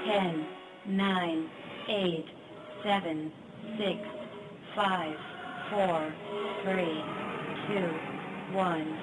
10, 9, 8, 7, 6, 5, 4, 3, 2, 1.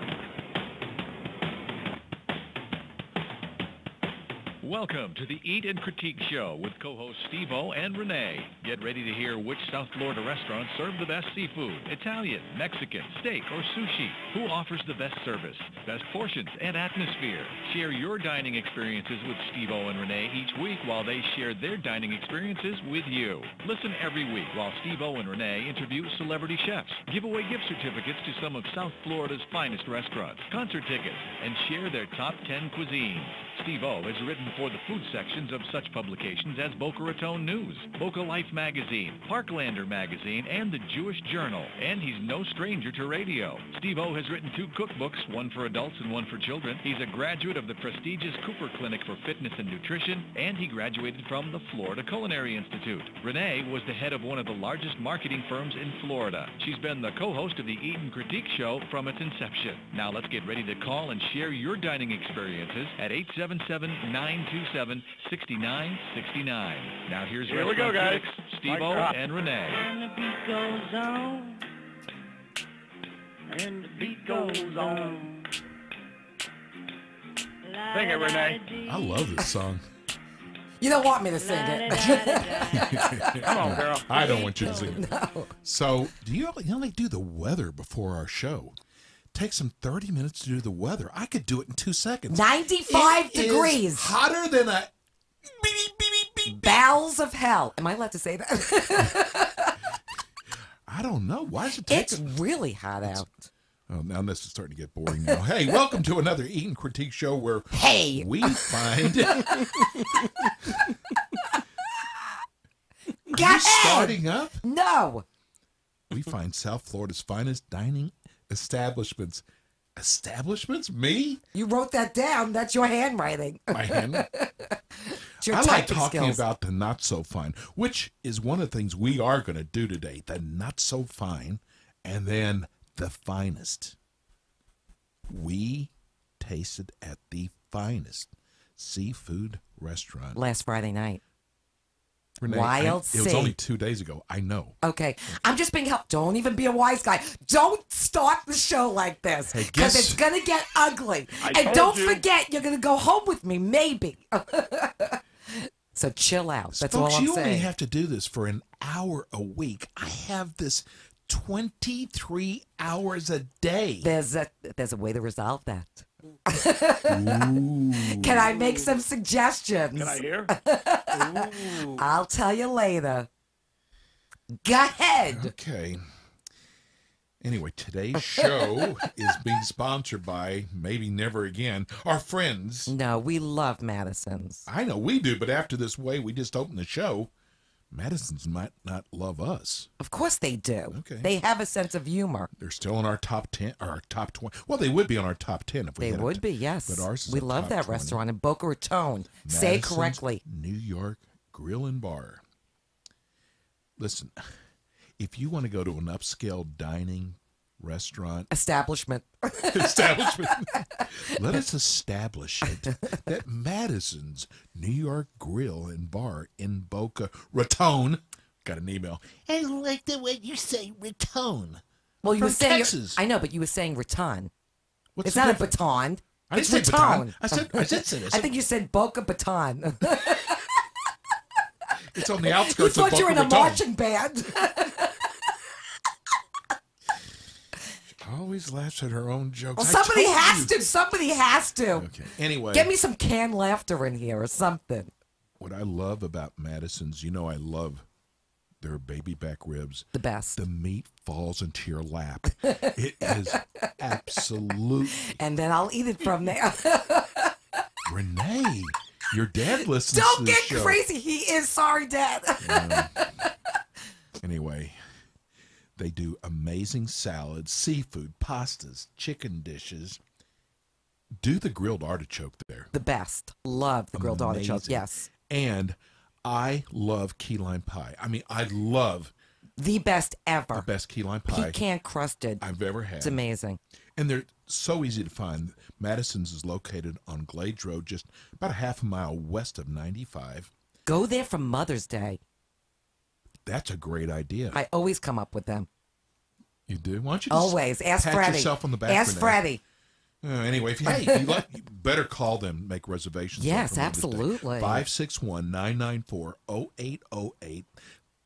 Welcome to the Eat and Critique Show with co-hosts Steve-O and Renee. Get ready to hear which South Florida restaurants serve the best seafood, Italian, Mexican, steak, or sushi. Who offers the best service, best portions, and atmosphere. Share your dining experiences with Steve-O and Renee each week while they share their dining experiences with you. Listen every week while Steve-O and Renee interview celebrity chefs, give away gift certificates to some of South Florida's finest restaurants, concert tickets, and share their top 10 cuisines. Steve-O has written for the food sections of such publications as Boca Raton News, Boca Life Magazine, Parklander Magazine, and the Jewish Journal. And he's no stranger to radio. Steve-O has written 2 cookbooks, one for adults and one for children. He's a graduate of the prestigious Cooper Clinic for Fitness and Nutrition, and he graduated from the Florida Culinary Institute. Renee was the head of one of the largest marketing firms in Florida. She's been the co-host of the Eat and Critique Show from its inception. Now let's get ready to call and share your dining experiences at 877-927-6969. Now here's Here we go, guys. Steve-O and Renee. And the beat goes on. And the beat goes on. Sing it, Renee. I love this song. You don't want me to sing it. Come on, girl. I don't want you to sing it. No. So, do you only do the weather before our show? Takes them 30 minutes to do the weather. I could do it in 2 seconds. 95 It is degrees. hotter than a beep, beep, beep, beep. Bowels of hell. Am I allowed to say that? I don't know. Why does it take? It's really hot out. Oh, now this is starting to get boring now. Hey, welcome to another Eat and Critique show where Hey. we find Go Are you ahead. starting up? No. We find South Florida's finest dining establishments. Establishments? Me? You wrote that down. That's your handwriting. My hand. It's your I like typing talking skills. about the not so fine, which is one of the things we are going to do today. The not so fine, and then the finest. We tasted at the finest seafood restaurant. Last Friday night. Renee, Wild it was Sea. only 2 days ago. I know. Okay. I'm just being helped. Don't even be a wise guy. Don't start the show like this. Hey, Because guess- it's going to get ugly. I And told don't you. forget, you're going to go home with me, maybe. So chill out. That's Folks, all I'm you only saying. have to do this for an hour a week. I have this 23 hours a day. There's a way to resolve that. Ooh. Can I make some suggestions? Can I hear? Ooh. I'll tell you later. Go ahead. Okay. Anyway, today's show is being sponsored by Maybe Never Again, our friends. No, we love Madison's. I know we do, but after this way we just opened the show, Madison's might not love us. Of course they do. Okay. They have a sense of humor. They're still in our top 10, or our top 20. Well, they would be on our top 10 if we They had would it. be, yes. But ours is we a love top that 20. restaurant in Boca Raton. Say it Madison's correctly. New York Grill and Bar. Listen, if you want to go to an upscale dining restaurant Establishment. establishment, let us establish it that Madison's New York Grill and Bar in Boca Raton. Got an email. I like the way you say Raton. Well, you From were saying Texas. I know, but you were saying Raton. What's It's the not a difference? baton. I It's didn't say Raton. baton. I said say I think you said Boca Baton. it's on the You outskirts of thought Boca you were in a Raton. marching band. Always laughs at her own jokes. Well, I somebody told has you. to. Somebody has to. Okay. Anyway, Get me some canned laughter in here or something. what I love about Madison's, you know, I love their baby back ribs. The best. The meat falls into your lap. It is absolute. And then I'll eat it from there. Renee, your dad listens Don't to this get show. crazy. He is sorry, Dad. Anyway, they do amazing salads, seafood, pastas, chicken dishes. Do the grilled artichoke there. The best. Love the grilled artichoke. Amazing. Yes. And I love key lime pie. I mean, I love The best ever. the best key lime pie Pecan crusted. I've ever had. It's amazing. And they're so easy to find. Madison's is located on Glades Road, just about a half a mile west of 95. Go there for Mother's Day. That's a great idea. I always come up with them. You do? Why don't you just Always. Ask pat Freddie. yourself on the back? Ask Renee? Freddie. Anyway, if you better call them, make reservations. Yes, absolutely. 561-994-0808.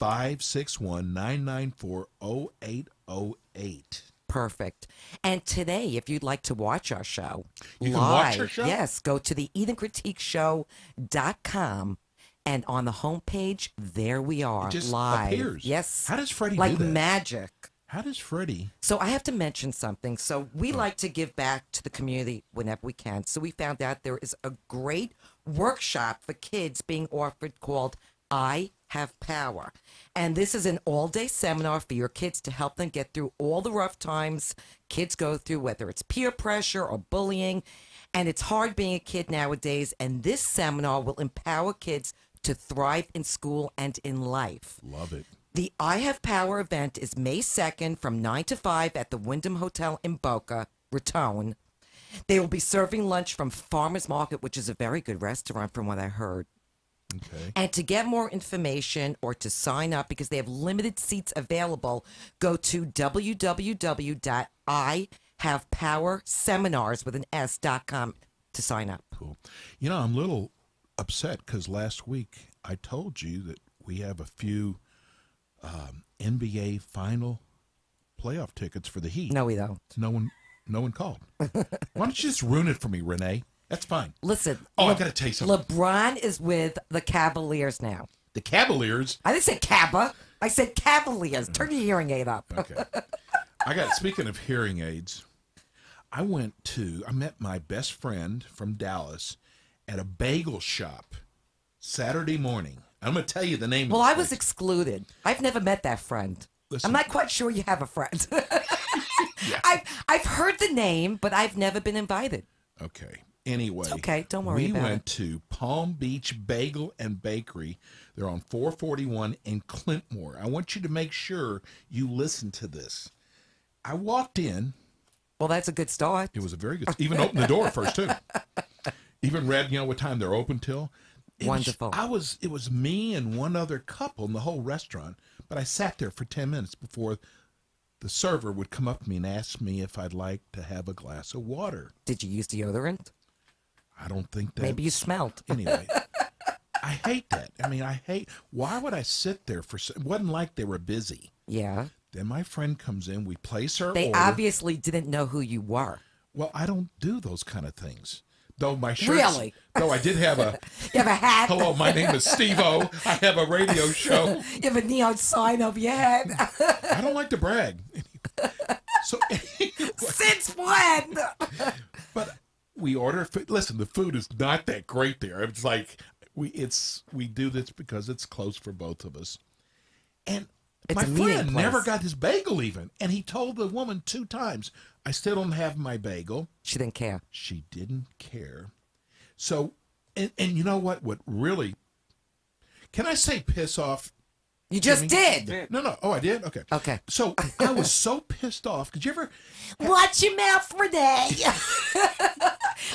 561-994-0808. Perfect. And today, if you'd like to watch our show You can live, watch our show? yes, go to the EdenCritiqueShow.com, and on the homepage, there we are, It just live. appears. Yes. How does Freddie like do that? magic. How does Freddie? So I have to mention something. So we like to give back to the community whenever we can. So we found out there is a great workshop for kids being offered called I Have Power. And this is an all-day seminar for your kids to help them get through all the rough times kids go through, whether it's peer pressure or bullying. And it's hard being a kid nowadays. And this seminar will empower kids to thrive in school and in life. Love it. The I Have Power event is May 2nd from 9 to 5 at the Wyndham Hotel in Boca Raton. They will be serving lunch from Farmers Market, which is a very good restaurant from what I heard. Okay. And to get more information or to sign up, because they have limited seats available, go to www.ihavepowerseminars.com to sign up. Cool. You know, I'm a little upset because last week I told you that we have a few NBA final playoff tickets for the Heat. No, we don't. No one called. Why don't you just ruin it for me, Renee? That's fine. Listen. Oh, I gotta tell you something. LeBron is with the Cavaliers now. The Cavaliers. I didn't say Caba. I said Cavaliers. Turn your hearing aid up. Okay. Speaking of hearing aids, I met my best friend from Dallas at a bagel shop Saturday morning. I'm going to tell you the name Well, of the I was place. excluded. I've never met that friend. Listen. I'm not quite sure you have a friend. I've heard the name, but I've never been invited. Okay. Anyway. It's okay. Don't worry we about went it. to Palm Beach Bagel and Bakery. They're on 441 in Clintmore. I want you to make sure you listen to this. I walked in. Well, that's a good start. It was a very good. Even opened the door first too. Even read, what time they're open till. Wonderful. It was me and one other couple in the whole restaurant, but I sat there for 10 minutes before the server would come up to me and ask me if I'd like to have a glass of water. Did you use deodorant? I don't think that. Maybe you smelled. Anyway, I hate that. Why would I sit there it wasn't like they were busy. Yeah. Then my friend comes in, we place our They order. obviously didn't know who you were. Well, I don't do those kind of things. Though my shirt. Really? Though I did have a. You have a hat. Hello, my name is Steve-O. I have a radio show. You have a neon sign over your head. I don't like to brag. So, anyway, Since when? but we order food. Listen, the food is not that great there. It's like we do this because it's close for both of us. And It's my a meeting friend place. never got his bagel even. And he told the woman 2 times, I still don't have my bagel. She didn't care. She didn't care. So, and you know what? What really, can I say piss off? You just Jimmy? did. No. Oh, I did? Okay. Okay. So I was so pissed off. Did you ever? Watch your mouth, Renee.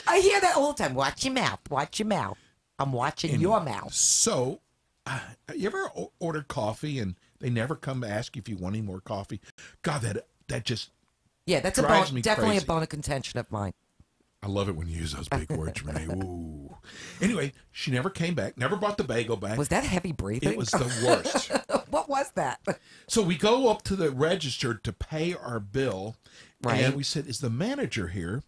I hear that all the time. Watch your mouth. Watch your mouth. I'm watching your mouth. So, you ever ordered coffee and they never come to ask you if you want any more coffee? God, that just, Yeah, that's drives me definitely crazy. a bone of contention of mine. I love it when you use those big words, Renee. Ooh. Anyway, she never came back, never brought the bagel back. Was that heavy breathing? It was the worst. What was that? So we go up to the register to pay our bill. Right. And we said, is the manager here?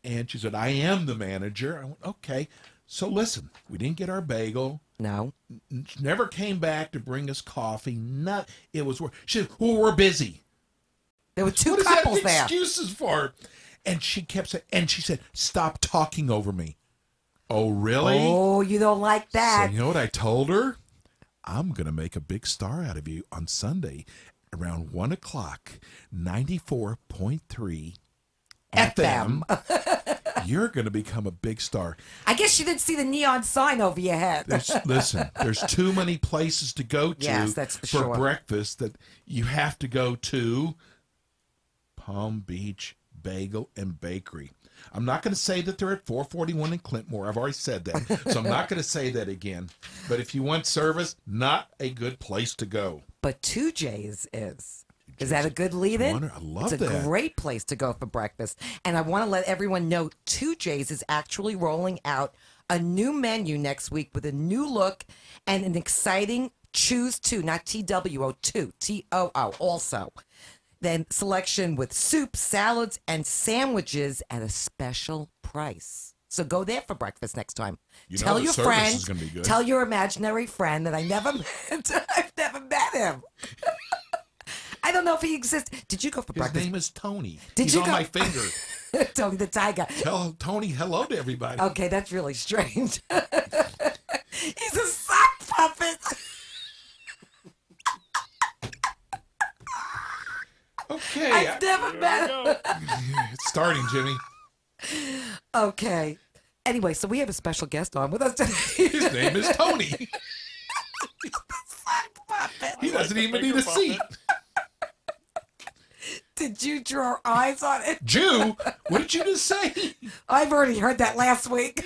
And she said, I am the manager. I went, okay. So listen, we didn't get our bagel. No. She never came back to bring us coffee. It was worse. She said, well, we're busy. There were 2 What is couples that there. excuses for? And she kept saying, and she said, stop talking over me. Oh, really? Oh, you don't like that. So you know what I told her? I'm going to make a big star out of you on Sunday around 1 o'clock, 94.3 FM. You're going to become a big star. I guess you didn't see the neon sign over your head. Listen, there's too many places to go to Yes, that's for sure. breakfast that you have to go to Palm Beach Bagel and Bakery. I'm not going to say that they're at 441 in Clintmore. I've already said that. So I'm not going to say that again. But if you want service, not a good place to go. But 2J's is. Is that a good lead-in? I love it's a that. great place to go for breakfast. And I want to let everyone know 2J's is actually rolling out a new menu next week with a new look and an exciting Choose 2, not TWO, 2, TOO also. Then selection with soup, salads, and sandwiches at a special price. So go there for breakfast next time. You know Tell the your service friend, is gonna be good. tell your imaginary friend that I never met. I've never met him. I don't know if he exists. Did you go for His name name is Tony. Did He's you on go- my finger. Tony the Tiger. Tell Tony hello to everybody. Okay, that's really strange. He's a sock puppet. Okay. I've never met him. It's starting, Jimmy. Okay. Anyway, so we have a special guest on with us today. His name is Tony. He doesn't even need a seat. Did you draw eyes on it? Jew? What did you just say? I've already heard that last week.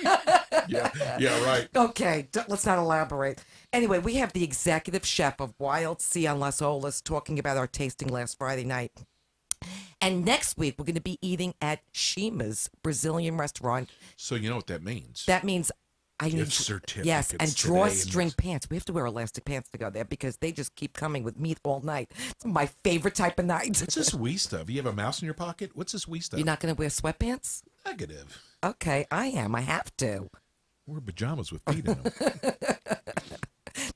Yeah, right. Okay, let's not elaborate. Anyway, we have the executive chef of Wild Sea on Las Olas talking about our tasting last Friday night. And next week, we're going to be eating at Shima's Brazilian restaurant. So you know what that means. That means I need Gift certificates yes, and today drawstring pants. We have to wear elastic pants to go there because they just keep coming with meat all night. It's my favorite type of night. What's this wee stuff? You have a mouse in your pocket? What's this wee stuff? You're not going to wear sweatpants? Negative. Okay, I am. I have to. Wear pajamas with feet in them.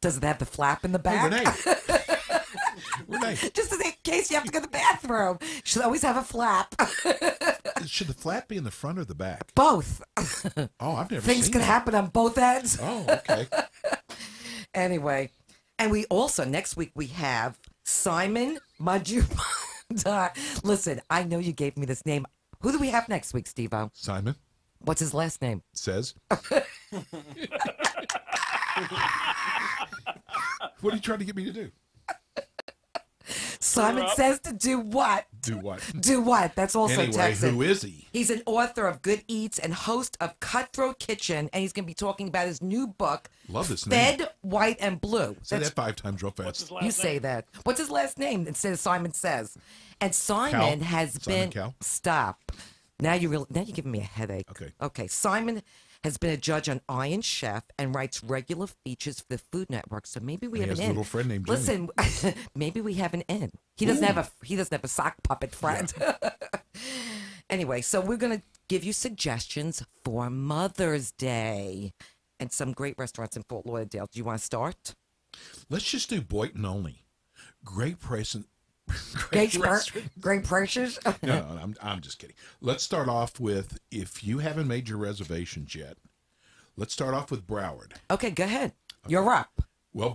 Does it have the flap in the Hey, back? Renee. Renee, Just in case you have to go to the bathroom. Should always have a flap. should the flap be in the front or the back? Both. Oh, I've never Things seen can that. happen on both ends. Oh, okay. Anyway, and we also, next week, we have Simon Majumdar. Listen, I know you gave me this name. Who do we have next week, Steve-O? Simon What's his last name? says. What are you trying to get me to do? Simon says to do what? Do what? Do what? That's also Anyway, Texan. who is he? He's an author of Good Eats and host of Cutthroat Kitchen, and he's going to be talking about his new book, Love this name. Fed, White, and Blue. Say that 5 times real fast. You say that. What's his last name? Instead of Simon Says. And Simon Cal. has Simon been Cal. Stop. Now you're giving me a headache. Okay. Okay. Simon has been a judge on Iron Chef and writes regular features for the Food Network. So maybe we He have has an a in. little friend named Jimmy. Listen, maybe we have an in. He doesn't have a sock puppet friend. Anyway, so we're gonna give you suggestions for Mother's Day and some great restaurants in Fort Lauderdale. Do you want to start? Let's just do Boynton only. Great price and Great, restaurant. great prices. No, I'm just kidding. Let's start off with, if you haven't made your reservations yet, let's start off with Broward. Okay, go ahead. You're up. Well,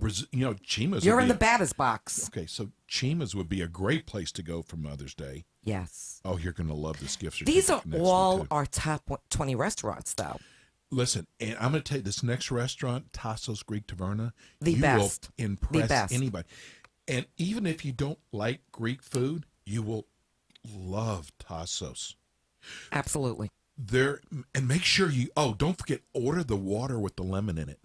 Chima's. You're would in be the baddest box. Okay, so Chima's would be a great place to go for Mother's Day. Yes. Oh, you're going to love this gift These are certificate next all week, too. our top 20 restaurants, though. Listen, and I'm going to tell you, this next restaurant, Tasso's Greek Taverna, The you best. will impress best. anybody. And even if you don't like Greek food, you will love Tassos. Absolutely. And make sure don't forget, order the water with the lemon in it.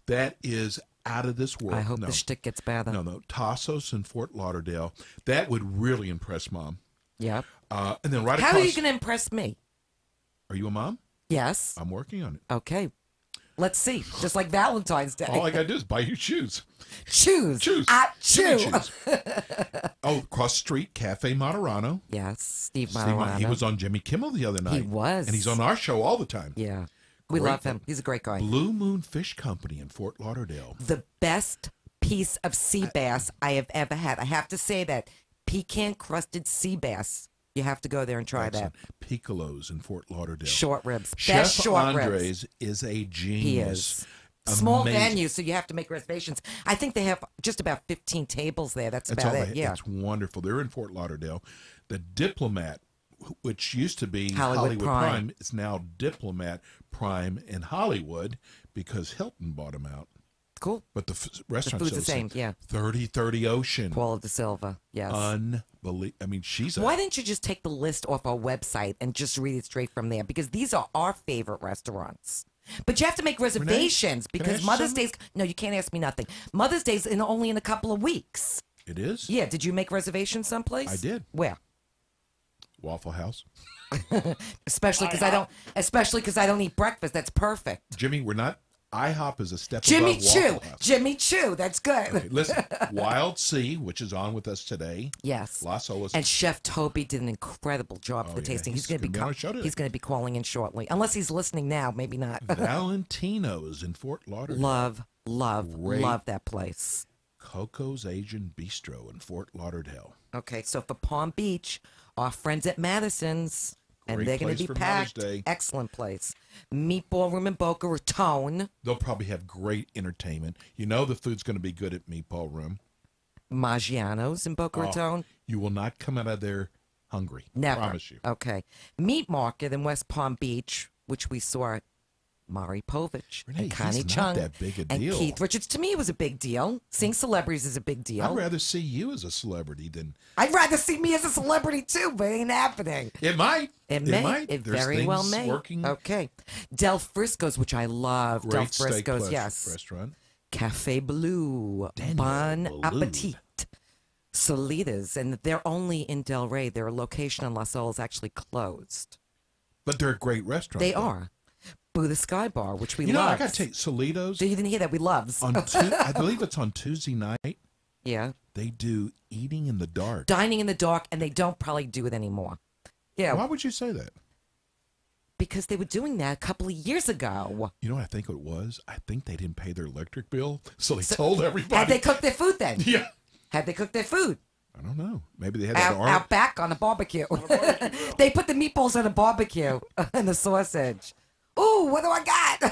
That is out of this world. I hope the shtick gets better. No, Tassos in Fort Lauderdale. That would really impress Mom. Yep. And then right How across. are you going to impress me? Are you a mom? Yes. I'm working on it. Okay. Let's see. Just like Valentine's Day. All I gotta do is buy you shoes. Choose. Choose. I Jimmy choose. choose. Oh, cross street Cafe Moderano. Yes. Steve Steve, Marano. he was on Jimmy Kimmel the other night. He was. And he's on our show all the time. Yeah. We Great love him. He's a great guy. Blue Moon Fish Company in Fort Lauderdale. The best piece of sea bass I have ever had. I have to say that. Pecan crusted sea bass. You have to go there and try Excellent. that. Piccolo's in Fort Lauderdale. Short ribs. Chef Best short Andres ribs. is a genius. He is. Small Amazing. venue, so you have to make reservations. I think they have just about 15 tables there. That's That's about all it. Yeah. It's wonderful. They're in Fort Lauderdale. The Diplomat, which used to be Hollywood Hollywood Prime. Prime, is now Diplomat Prime in Hollywood because Hilton bought them out. cool. But the restaurant's food's the same, yeah. 3030 Ocean. Paula De Silva, yes. Unbelievable. I mean, she's Why didn't you just take the list off our website and just read it straight from there? Because these are our favorite restaurants. But you have to make reservations can I because ask you Mother's something? Day's... No, you can't ask me nothing. Mother's Day's only in a couple of weeks. It is? Yeah, did you make reservations someplace? I did. Where? Waffle House. Especially because I don't eat breakfast. That's perfect. Jimmy, we're not... IHOP is a step Jimmy above Choo. Waffle House. Jimmy Choo. That's good. Okay, listen, Wild Sea, which is on with us today. Yes. Las Olas. And Chef Toby did an incredible job for the yeah, tasting. he's He's going to gonna be on our show today. he's going to be calling in shortly, unless he's listening now. Maybe not. Valentino's in Fort Lauderdale. love Great. that place. Coco's Asian Bistro in Fort Lauderdale. Okay, so for Palm Beach, our friends at Madison's, and Great they're going place to be for Mother's packed. Day. Excellent place. Meatball Room in Boca Raton, They'll probably have great entertainment. You know the food's going to be good at Meatball Room. Maggiano's in Boca Raton. You will not come out of there hungry. Never. Promise you. Okay. Meat Market in West Palm Beach, which we saw Mari Povich Renee, and Connie he's Chung not that big a and deal. Keith Richards. To me, it was a big deal. Seeing celebrities is a big deal. I'd rather see you as a celebrity than... I'd rather see me as a celebrity too, but it ain't happening. It might. It may. might. It There's very well things may. Working. Okay. Del Frisco's, which I love. Del Great steak Frisco's, place- yes. restaurant. Cafe Blue. Daniel Bon Blue. Appetit. Solitas. And they're only in Del Rey. Their location in Las Olas actually closed. But they're a great restaurant. They though. are. Buddha Sky Bar, which we You know, love. I got to tell you, Solitos, So you didn't hear that? We loves. on I believe it's on Tuesday night, Yeah. they do Eating in the Dark. Dining in the dark, and they don't probably do it anymore. Yeah, Why would you say that? because they were doing that a couple of years ago. You know what I think it was? I think they didn't pay their electric bill, so they told everybody. Had they cooked their food then? Yeah. Had they cooked their food? I don't know. Maybe they had that Out back on a barbecue. They put the meatballs on a barbecue and the sausage. Ooh, what do I got?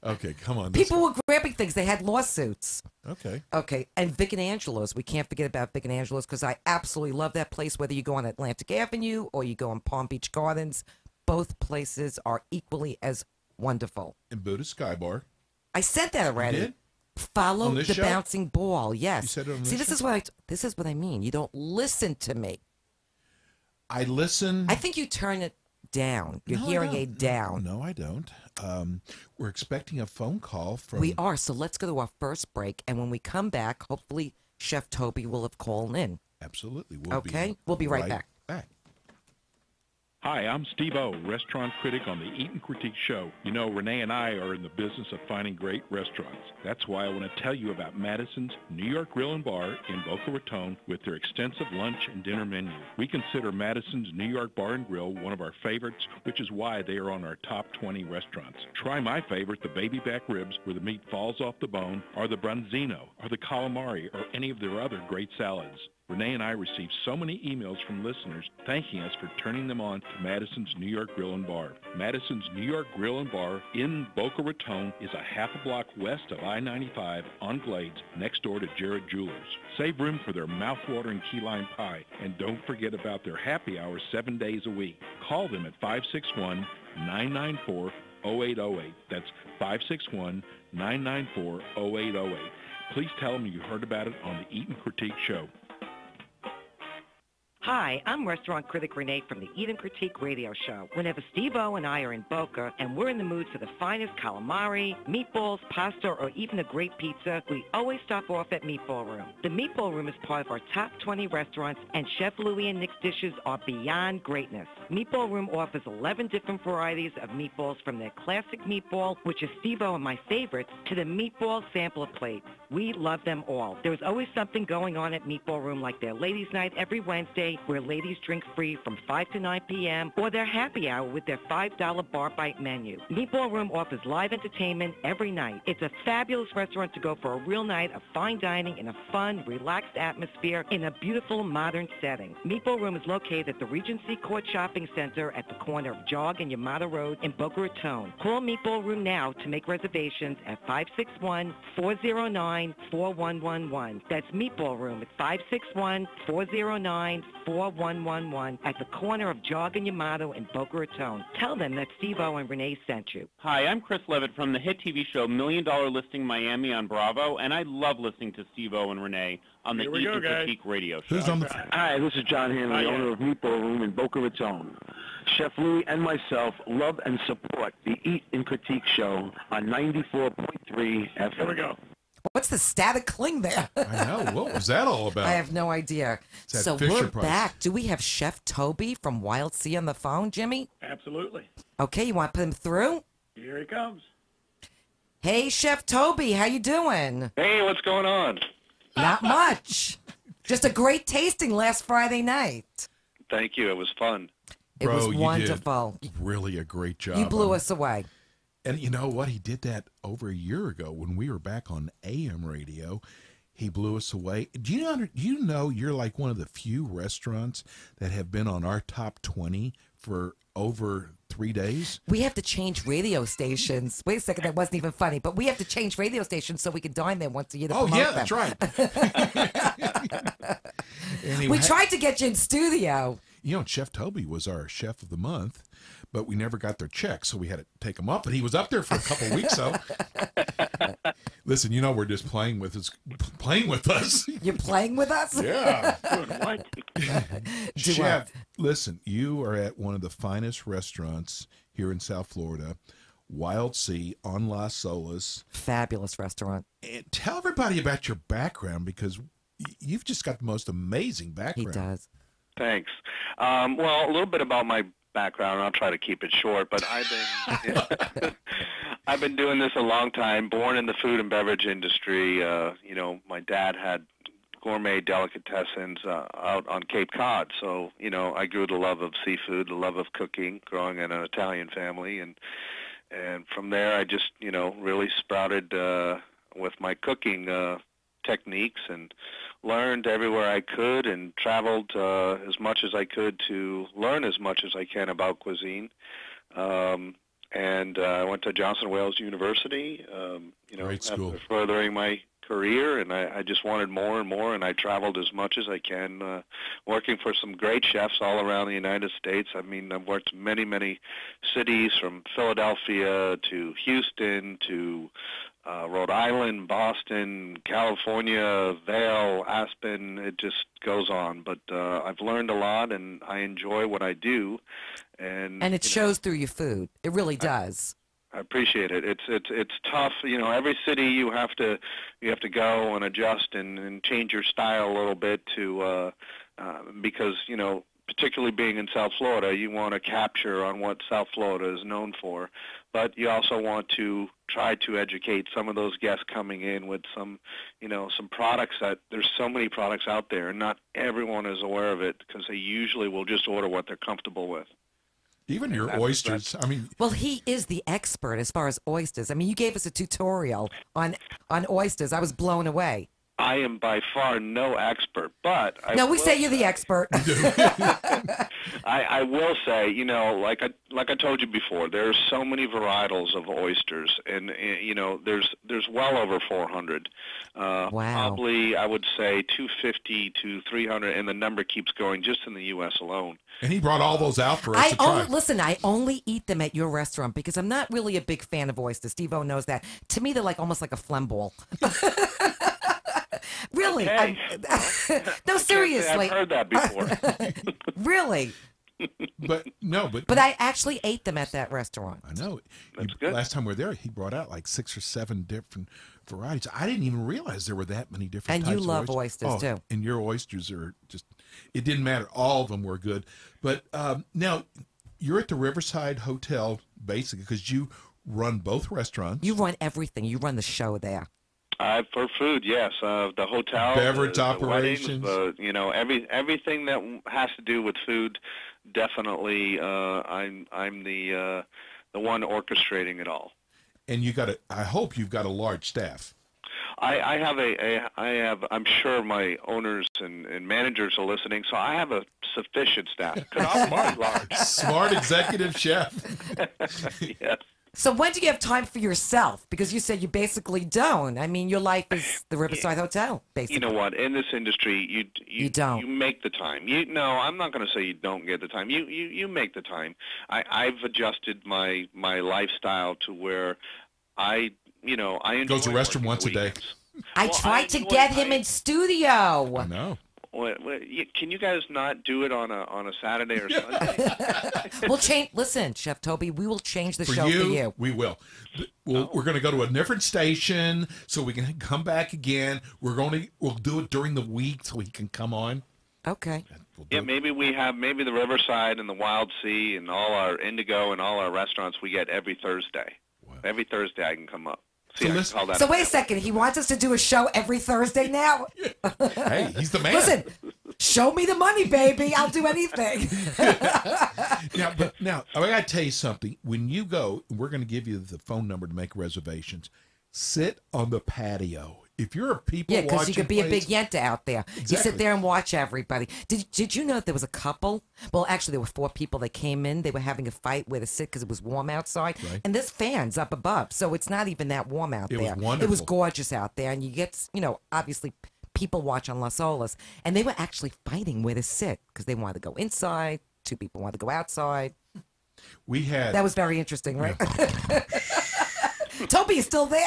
Okay, come on. People were grabbing things. They had lawsuits. Okay. Okay, and Vic and Angelo's. We can't forget about Vic and Angelo's because I absolutely love that place, whether you go on Atlantic Avenue or you go on Palm Beach Gardens. Both places are equally as wonderful. And Buddha Sky Bar. I said that already. did? Follow On the this show? bouncing ball. Yes. You said it on See, this this show? is what I mean. You don't listen to me. I listen. I think you turn it down. Your No, I hearing don't. aid down. No, I don't. We're expecting a phone call from. We are. So let's go to our first break, and when we come back, hopefully Chef Toby will have called in. Absolutely. Okay, we'll be right back. Hi, I'm Steve O, restaurant critic on the Eat and Critique Show. You know, Renee and I are in the business of finding great restaurants. That's why I want to tell you about Madison's New York Grill and Bar in Boca Raton with their extensive lunch and dinner menu. We consider Madison's New York Bar and Grill one of our favorites, which is why they are on our top 20 restaurants. Try my favorite, the baby back ribs, where the meat falls off the bone, or the branzino, or the calamari, or any of their other great salads. Renee and I received so many emails from listeners thanking us for turning them on to Madison's New York Grill and Bar. Madison's New York Grill and Bar in Boca Raton is a half a block west of I-95 on Glades, next door to Jared Jewelers. Save room for their mouth-watering key lime pie, and don't forget about their happy hour 7 days a week. Call them at 561-994-0808. That's 561-994-0808. Please tell them you heard about it on the Eat and Critique Show. Hi, I'm restaurant critic Renee from the Eat and Critique radio show. Whenever Steve-O and I are in Boca and we're in the mood for the finest calamari, meatballs, pasta, or even a great pizza, we always stop off at Meatball Room. The Meatball Room is part of our top 20 restaurants, and Chef Louie and Nick's dishes are beyond greatness. Meatball Room offers 11 different varieties of meatballs, from their classic meatball, which is Steve-O and my favorite, to the meatball sampler plate. We love them all. There's always something going on at Meatball Room, like their ladies' night every Wednesday, where ladies drink free from 5 to 9 p.m., or their happy hour with their $5 bar bite menu. Meatball Room offers live entertainment every night. It's a fabulous restaurant to go for a real night of fine dining in a fun, relaxed atmosphere in a beautiful, modern setting. Meatball Room is located at the Regency Court Shopping Center at the corner of Jog and Yamato Road in Boca Raton. Call Meatball Room now to make reservations at 561-409-4111. That's Meatball Room at 561-409-4111. 4111 at the corner of Jog and Yamato in Boca Raton. Tell them that Steve-O and Renee sent you. Hi, I'm Chris Levitt from the hit TV show $1 Million Listing Miami on Bravo, and I love listening to Steve-O and Renee on the Here we Eat go, and guys. Critique radio show. Who's on the Hi, this is John Hanley, Hi, owner of Meatball Room in Boca Raton. Chef Louie and myself love and support the Eat and Critique show on 94.3 FM. Here we go. What's the static cling there? I know. What was that all about? I have no idea. that So Fisher we're Price. back. Do we have Chef Toby from Wild Sea on the phone, Jimmy? Absolutely. Okay, you want to put him through? Here he comes. Hey, Chef Toby, how you doing? Hey, what's going on? Not much. Just a great tasting last Friday night. Thank you. It was fun. It Bro, was you wonderful. did really a great job. You blew on- us away. And you know what? He did that over a year ago when we were back on AM radio. He blew us away. Do you know you're like one of the few restaurants that have been on our top 20 for over 3 days? We have to change radio stations. Wait a second, that wasn't even funny. But we have to change radio stations so we can dine there once a year to Oh, promote yeah, them. that's right. Anyway, We tried to get you in studio. You know, Chef Toby was our chef of the month, but we never got their check, so we had to take him up. But he was up there for a couple weeks, so. Listen, you know we're just playing with us. You're playing with us? Yeah. What? Do Chef, listen, you are at one of the finest restaurants here in South Florida, Wild Sea on Las Solas. Fabulous restaurant. And tell everybody about your background because you've just got the most amazing He background. does. Thanks. Well, a little bit about my background. I'll try to keep it short, but I've been doing this a long time. Born in the food and beverage industry. My dad had gourmet delicatessens out on Cape Cod, so I grew the love of seafood, the love of cooking, growing in an Italian family, and from there I just really sprouted with my cooking techniques and learned everywhere I could and traveled as much as I could to learn as much as I can about cuisine. And I went to Johnson Wales University, Great school. after furthering my career, and I just wanted more and more, and I traveled as much as I can, working for some great chefs all around the United States. I mean, I've worked in many, many cities, from Philadelphia to Houston to Rhode Island, Boston, California, Vail, Aspen. It just goes on. But I've learned a lot, and I enjoy what I do. And And it shows through your food. It really does. I appreciate it. It's tough. Every city you have to go and adjust and change your style a little bit to because particularly being in South Florida, you want to capture on what South Florida is known for, but you also want to try to educate some of those guests coming in with some products that there's so many products out there, and not everyone is aware of it because they usually will just order what they're comfortable with. Even your oysters. I mean, Well, he is the expert as far as oysters. I mean, you gave us a tutorial on oysters. I was blown away. I am by far no expert, but No, we say you're the expert. I will say, like I told you before, there are so many varietals of oysters, and there's well over 400. Wow. Probably, I would say 250 to 300, and the number keeps going just in the U.S. alone. and he brought all those out for us to try. Listen, I only eat them at your restaurant because I'm not really a big fan of oysters. Steve-O knows that. To me, they're almost like a phlegm ball. Really? Okay. No, seriously. I've heard that before. Really? But no, But I actually ate them at that restaurant. I know. That's good. Last time we were there, he brought out like 6 or 7 different varieties. I didn't even realize there were that many different And types you of love oysters, too. And your oysters are just, it didn't matter. All of them were good. But now, you're at the Riverside Hotel, basically, because you run both restaurants. You run everything. You run the show there. For food, yes. The hotel, Beverage the operations. weddings, everything that has to do with food. Definitely, I'm the one orchestrating it all. And I hope you've got a large staff. I have. I'm sure my owners and managers are listening, so I have a sufficient staff. 'Cause I'm large. Smart executive chef. Yes. So when do you have time for yourself? Because you said you basically don't. I mean, your life is the Riverside Hotel, basically. You know what? In this industry, you don't. You make the time. No, I'm not going to say you don't get the time. You make the time. I've adjusted my lifestyle to where I enjoy Goes to the restroom working once a day. weekends. I tried to get him in studio. I know. Can you guys not do it on a Saturday or Sunday? We'll change. Listen, Chef Toby, we will change the For show you, for you. we will. We're going to go to a different station so we can come back again. We'll do it during the week so he can come on. Okay. Yeah, maybe the Riverside and the Wild Sea and all our Indigo and all our restaurants we get every Thursday. Wow. Every Thursday I can come up. See, So wait a second. He wants us to do a show every Thursday now? Hey, he's the man. Listen, show me the money, baby. I'll do anything. Now, I got to tell you something. When you go, we're going to give you the phone number to make reservations. Sit on the patio. If you're a people Yeah, because watching you could be a place- big yenta out there. You Exactly. sit there and watch everybody. Did you know that there was a couple? Well, actually, there were 4 people that came in. They were having a fight where to sit because it was warm outside. Right. And there's fans up above, so it's not even that warm out It was there. It wonderful. was gorgeous out there. And you get, obviously people watch on Las Olas. And they were actually fighting where to sit because they wanted to go inside. 2 people wanted to go outside. We had... That was very interesting, right? Toby is still there.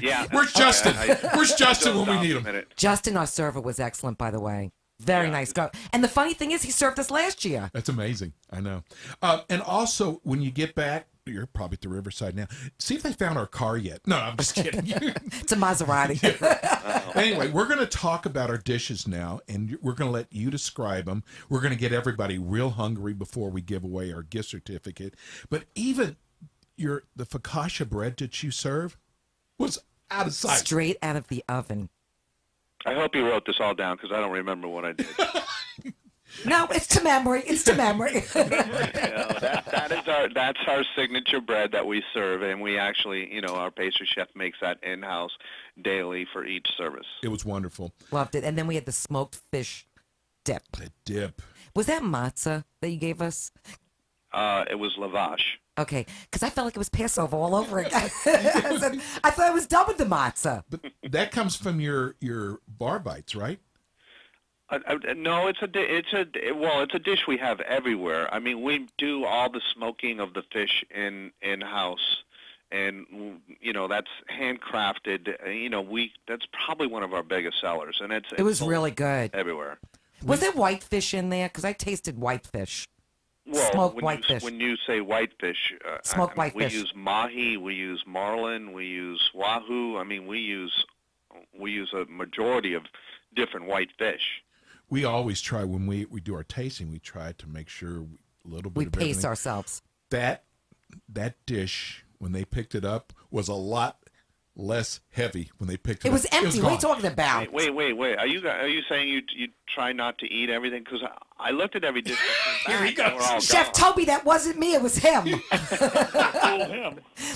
Yeah. Where's Justin? Where's Justin Just when we stop need a him? minute. Justin, our server, was excellent, by the way. Very nice guy. And the funny thing is, he served us last year. That's amazing. I know. And also, when you get back, you're probably at the Riverside now. See if they found our car yet. No, I'm just kidding. It's a Maserati. Anyway, we're going to talk about our dishes now, and we're going to let you describe them. We're going to get everybody real hungry before we give away our gift certificate. But even the focaccia bread that you serve was out of sight. Straight out of the oven. I hope you wrote this all down because I don't remember what I did. No, it's to memory. It's to memory. That's our signature bread that we serve, and we actually, our pastry chef makes that in-house daily for each service. It was wonderful. Loved it. And then we had the smoked fish dip. The dip. Was that matzah that you gave us? It was lavash. Okay, because I felt like it was Passover all over again. I thought I was done with the matzah. But that comes from your bar bites, right? No, it's a dish we have everywhere. I mean, we do all the smoking of the fish in-house, and that's handcrafted. That's probably one of our biggest sellers, and it was really good everywhere. Was there whitefish in there? Because I tasted whitefish. Well, Smoked whitefish. When you say whitefish, Smoked whitefish. We use mahi, we use marlin, we use wahoo. I mean, we use a majority of different whitefish. We always try when we do our tasting. We try to make sure a little bit. We of pace everything. ourselves. That dish when they picked it up was a lot less heavy when they picked it up. It was empty. What are you gone. talking about? Wait. Are you saying you try not to eat everything? Because I looked at every dish. Here he goes. Chef Toby, that wasn't me. It was him.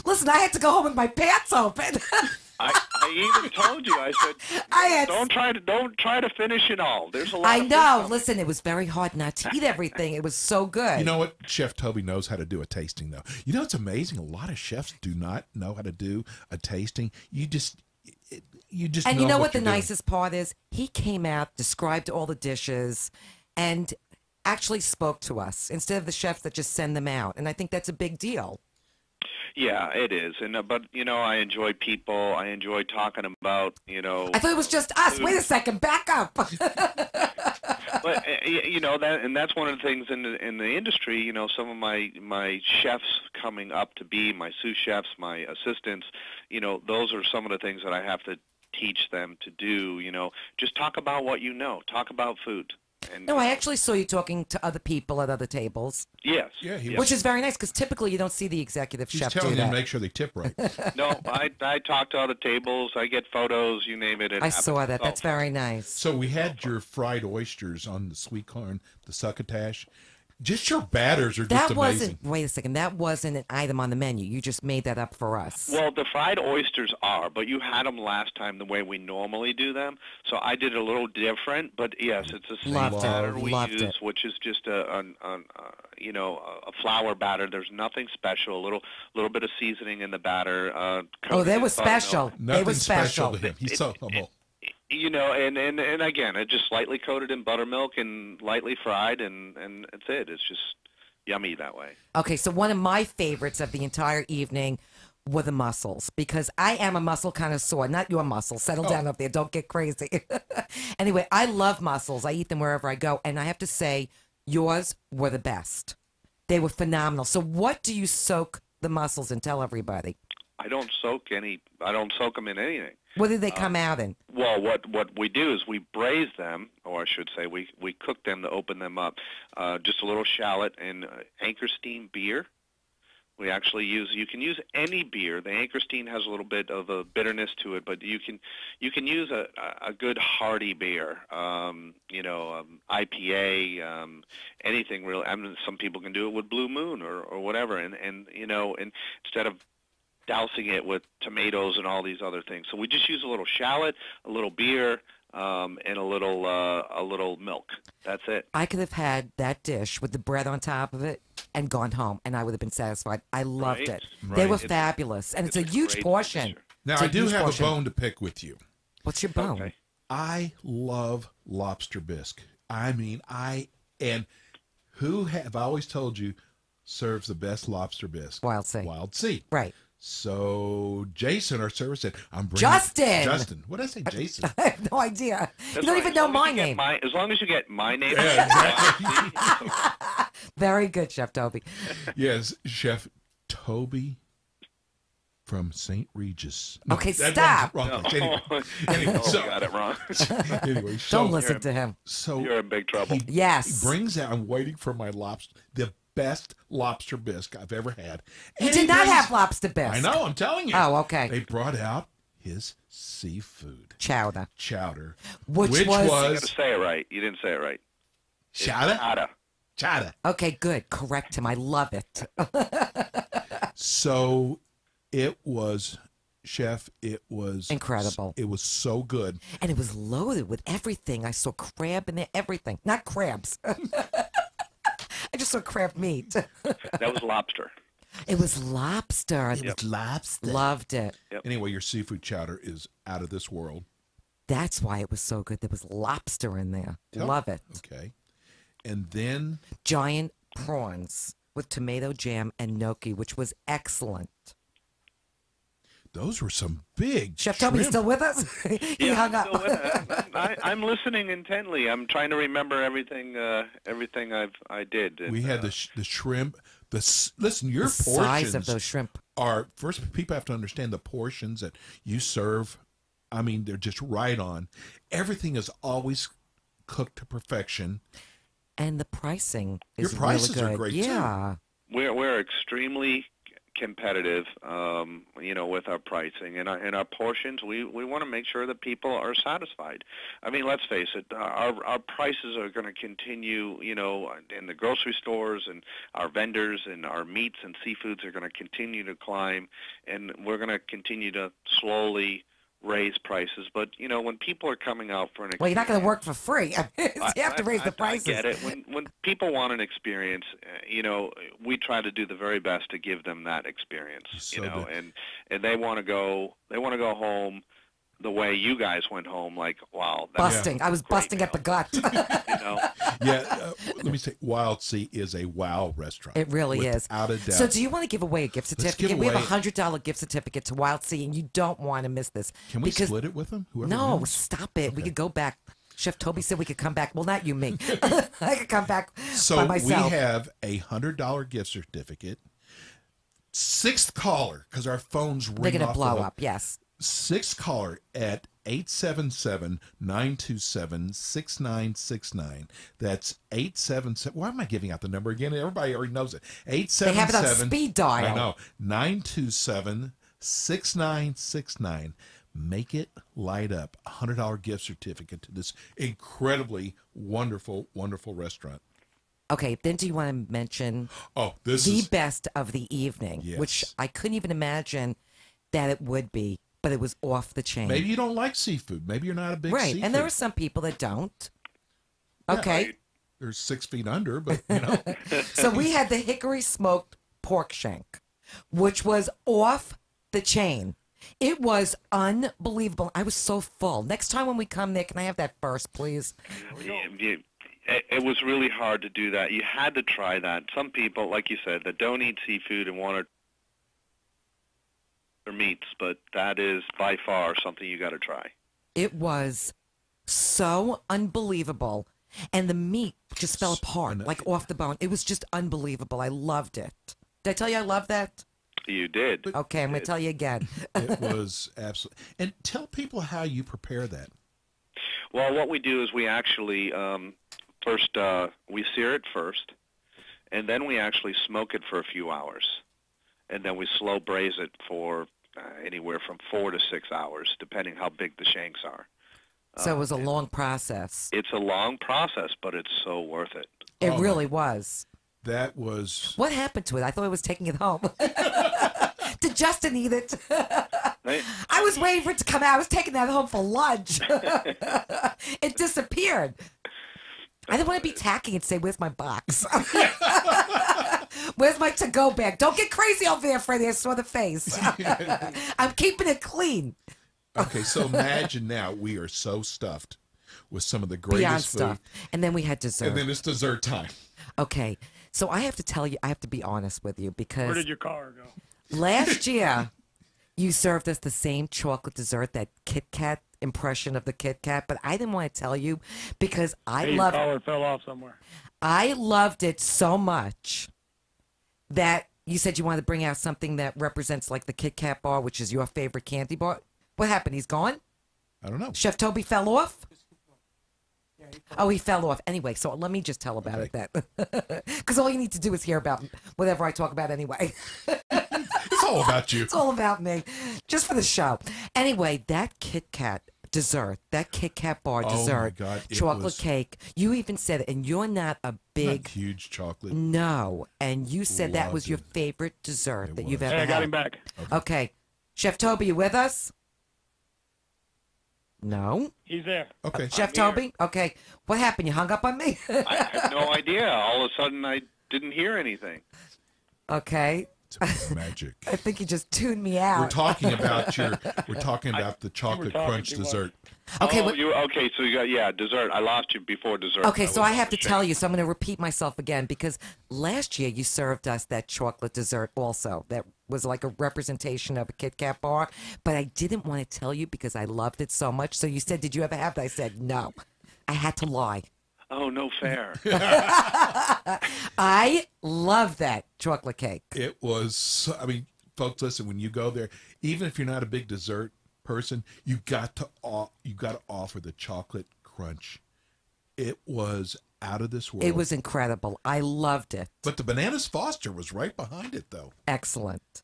Listen, I had to go home with my pants open. I even told you. I said, don't try to finish it all. There's a lot. I of know. food Listen, it was very hard not to eat everything. It was so good. You know what? Chef Toby knows how to do a tasting, though. You know, it's amazing. A lot of chefs do not know how to do a tasting. You just And you know what the you're doing. nicest part is? He came out, described all the dishes, and actually spoke to us instead of the chefs that just send them out. And I think that's a big deal. Yeah, it is. And but I enjoy people. I enjoy talking about I thought it was just us. food. Wait a second, back up. But that's one of the things in the industry. Some of my chefs coming up to be my sous chefs, my assistants. Those are some of the things that I have to teach them to do. Just talk about what you know. Talk about food. And, No, I actually saw you talking to other people at other tables. Yes. Yeah, he Which is very nice because typically you don't see the executive He's chef do telling them that. to make sure they tip right. No, I talk to other tables. I get photos. You name it. I saw that. That's very nice. So we had your fried oysters on the sweet corn, the succotash. Just your batters are That just amazing. wasn't. Wait a second. That wasn't an item on the menu. You just made that up for us. Well, the fried oysters are, but you had them last time the way we normally do them. So I did it a little different, but yes, it's the same Loved it. batter we Loved use, it. which is just a flour batter. There's nothing special. A little bit of seasoning in the batter. Oh, coated they in were buttermilk. special. Nothing They were special. to him. He's so humble. You know, and again, it just slightly coated in buttermilk and lightly fried, and that's it. It's just yummy that way. Okay, so one of my favorites of the entire evening were the mussels because I am a mussel connoisseur, not your mussels. Settle down up there. Don't get crazy. Anyway, I love mussels. I eat them wherever I go. And I have to say, yours were the best. They were phenomenal. So what do you soak the mussels in? Tell everybody. I don't soak them in anything. What did they come out in? Well, what we do is we braise them, or I should say we cook them to open them up. Just a little shallot and Anchorstein beer. We actually you can use any beer. The Anchorstein has a little bit of a bitterness to it, but you can use a good hearty beer. IPA, anything really. I mean, some people can do it with Blue Moon or whatever, and instead of dousing it with tomatoes and all these other things. So we just use a little shallot, a little beer, and a little milk. That's it. I could have had that dish with the bread on top of it and gone home, and I would have been satisfied. I loved Right. it. They were It's- fabulous, and it's a it's a huge great portion. mixture. Now, It's a I do huge have portion. a bone to pick with you. What's your bone? Okay. I love lobster bisque. I mean, and who have I always told you serves the best lobster bisque? Wild Sea. Wild Sea. Right. So Jason, our server, said, "I'm bringing Justin! Justin, what did I say, Jason? I have no idea. That's You don't right. even As know long as my you get name. as long as you get my name. Yeah, Very good, Chef Toby. Yes, Chef Toby from St. Regis. Okay, that's stop. Wrong place. Anyway, Oh, so- got it wrong. anyway, so, Don't listen to him. So You're in big trouble. He Yes. brings out. I'm waiting for my lobster. The best lobster bisque I've ever had. You And did he not brings- have lobster bisque. I know. I'm telling you. Oh, okay. They brought out his seafood Chowder. chowder, Which was- You got to say it right. You didn't say it right. It's chowder. chowder. Chowder. Okay, good. Correct him. I love it. So it was, Chef. It was Incredible. It was so good. And it was loaded with everything. I saw crab in there, everything. Not crabs. I just saw crab meat. That was lobster. It was lobster. It was lobster. Loved it. Anyway, your seafood chowder is out of this world. That's why it was so good. There was lobster in there. Yep. Love it. Okay. And then Giant prawns with tomato jam and gnocchi, which was excellent. those were some big Chef Toby, shrimp. still with us? He hung up. Still with it. I'm listening intently. I'm trying to remember everything I did. And, We had the shrimp. Listen, your The portions size of those shrimp. are first. People have to understand the portions that you serve. I mean, they're just right on. Everything is always cooked to perfection. And the pricing Your is prices really are good. great, too. Yeah. We're extremely competitive, with our pricing and our portions. We want to make sure that people are satisfied. I mean, let's face it, our prices are going to continue, in the grocery stores, and our vendors and our meats and seafoods are going to continue to climb, and we're going to continue to slowly raise prices. But when people are coming out for an Well, you're not going to work for free. you have to raise the prices. I get it. When people want an experience, we try to do the very best to give them that experience. So good. And they want to go home the way you guys went home. Like, wow, Busting. I was busting at the gut. Yeah, let me say, Wild Sea is a wow restaurant. It really is. Without a doubt. So do you want to give away a gift Let's certificate? give We have a away- $100 gift certificate to Wild Sea, and you don't want to miss this. Can we because split it with them? Whoever No, wins? stop it. We could go back. Chef Toby said we could come back. Well, not you, me. I could come back So by we myself. have a $100 gift certificate. Sixth caller, because our phones ring They're going to off the blow hook. up, yes. Sixth caller at 877-927-6969. That's 877. Why am I giving out the number again? Everybody already knows it. 877. They have it on speed dial. I know. 927-6969. Make it light up. $100 gift certificate to this incredibly wonderful, wonderful restaurant. Okay, then do you want to mention Oh, this the is best of the evening, which Yes. I couldn't even imagine that it would be, but it was off the chain. maybe you don't like seafood. Maybe you're not a big right, seafood. and there are some people that don't. Yeah, Okay, They're 6 feet under, but you know. so we had the hickory smoked pork shank, which was off the chain. It was unbelievable. I was so full. Next time when we come there, can I have that first, please? It was really hard to do that. You had to try that. Some people, like you said, that don't eat seafood and want their meats, but that is by far something you got to try. It was so unbelievable. And the meat just fell apart, like off the bone. It was just unbelievable. I loved it. Did I tell you I love that? You did. Okay, I'm going to tell you again. It was absolutely. And tell people how you prepare that. Well, what we do is we actually first we sear it first, and then we actually smoke it for a few hours, and then we slow braise it for anywhere from 4 to 6 hours, depending how big the shanks are. So it was a long process. It's a long process, but it's so worth it. It really was. That was. What happened to it? I thought I was taking it home. Did Justin eat it? I was waiting for it to come out. I was taking that home for lunch. It disappeared. I didn't want to be tacky and say, "Where's my box? Where's my to-go bag?" Don't get crazy over there, Freddie. I saw the face. I'm keeping it clean. Okay, so imagine now we are so stuffed with some of the Beyond greatest food. stuff. And then we had dessert. And then it's dessert time. Okay, so I have to tell you, I have to be honest with you because Where did your car go? last year you served us the same chocolate dessert, that Kit Kat impression of the Kit Kat, but I didn't want to tell you because Hey, your collar fell off somewhere. I loved it so much that you said you wanted to bring out something that represents like the Kit Kat bar, which is your favorite candy bar. What happened? He's gone? I don't know. Chef Toby fell off? Oh, he fell off. Anyway, so let me just tell about it then. Because all you need to do is hear about whatever I talk about anyway. It's all about you. It's all about me. Just for the show. Anyway, that Kit Kat dessert, that Kit Kat bar Oh, my dessert, God, it chocolate was- cake, you even said it, and you're not a big... Not huge chocolate. No, and you said that was Loved your it. favorite dessert that you've ever Hey, I had. got him back. Okay. Chef Toby, you with us? No? He's there. Okay. Chef Toby? Okay. What happened? You hung up on me? I have no idea. All of a sudden, I didn't hear anything. Okay. It's magic. I think you just tuned me out. We're talking about the chocolate talking crunch too much. dessert. Okay, Oh, okay, so you got dessert. I lost you before dessert. Okay, so I have to was tell you, so I'm going to repeat myself again because last year you served us that chocolate dessert also that was like a representation of a Kit Kat bar, but I didn't want to tell you because I loved it so much. So you said, "Did you ever have it?" I said, "No." I had to lie. Oh, no fair. I love that chocolate cake. It was. I mean, folks, listen. When you go there, even if you're not a big dessert person, you got to offer the chocolate crunch. It was out of this world. It was incredible. I loved it. But the Bananas Foster was right behind it, though. Excellent.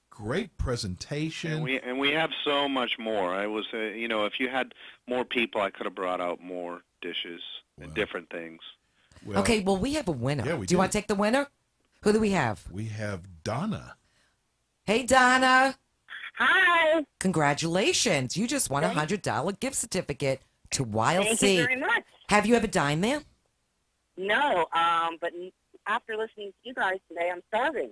Great presentation. And we have so much more. I was, if you had more people, I could have brought out more dishes and different things. Well, Okay, well, we have a winner. Yeah, we do you do. want to take the winner? Who do we have? We have Donna. Hey, Donna. Hi. Congratulations. You just won a $100 gift certificate to Wild Thank Sea. you very much. Have you ever dined there? No, but after listening to you guys today, I'm starving.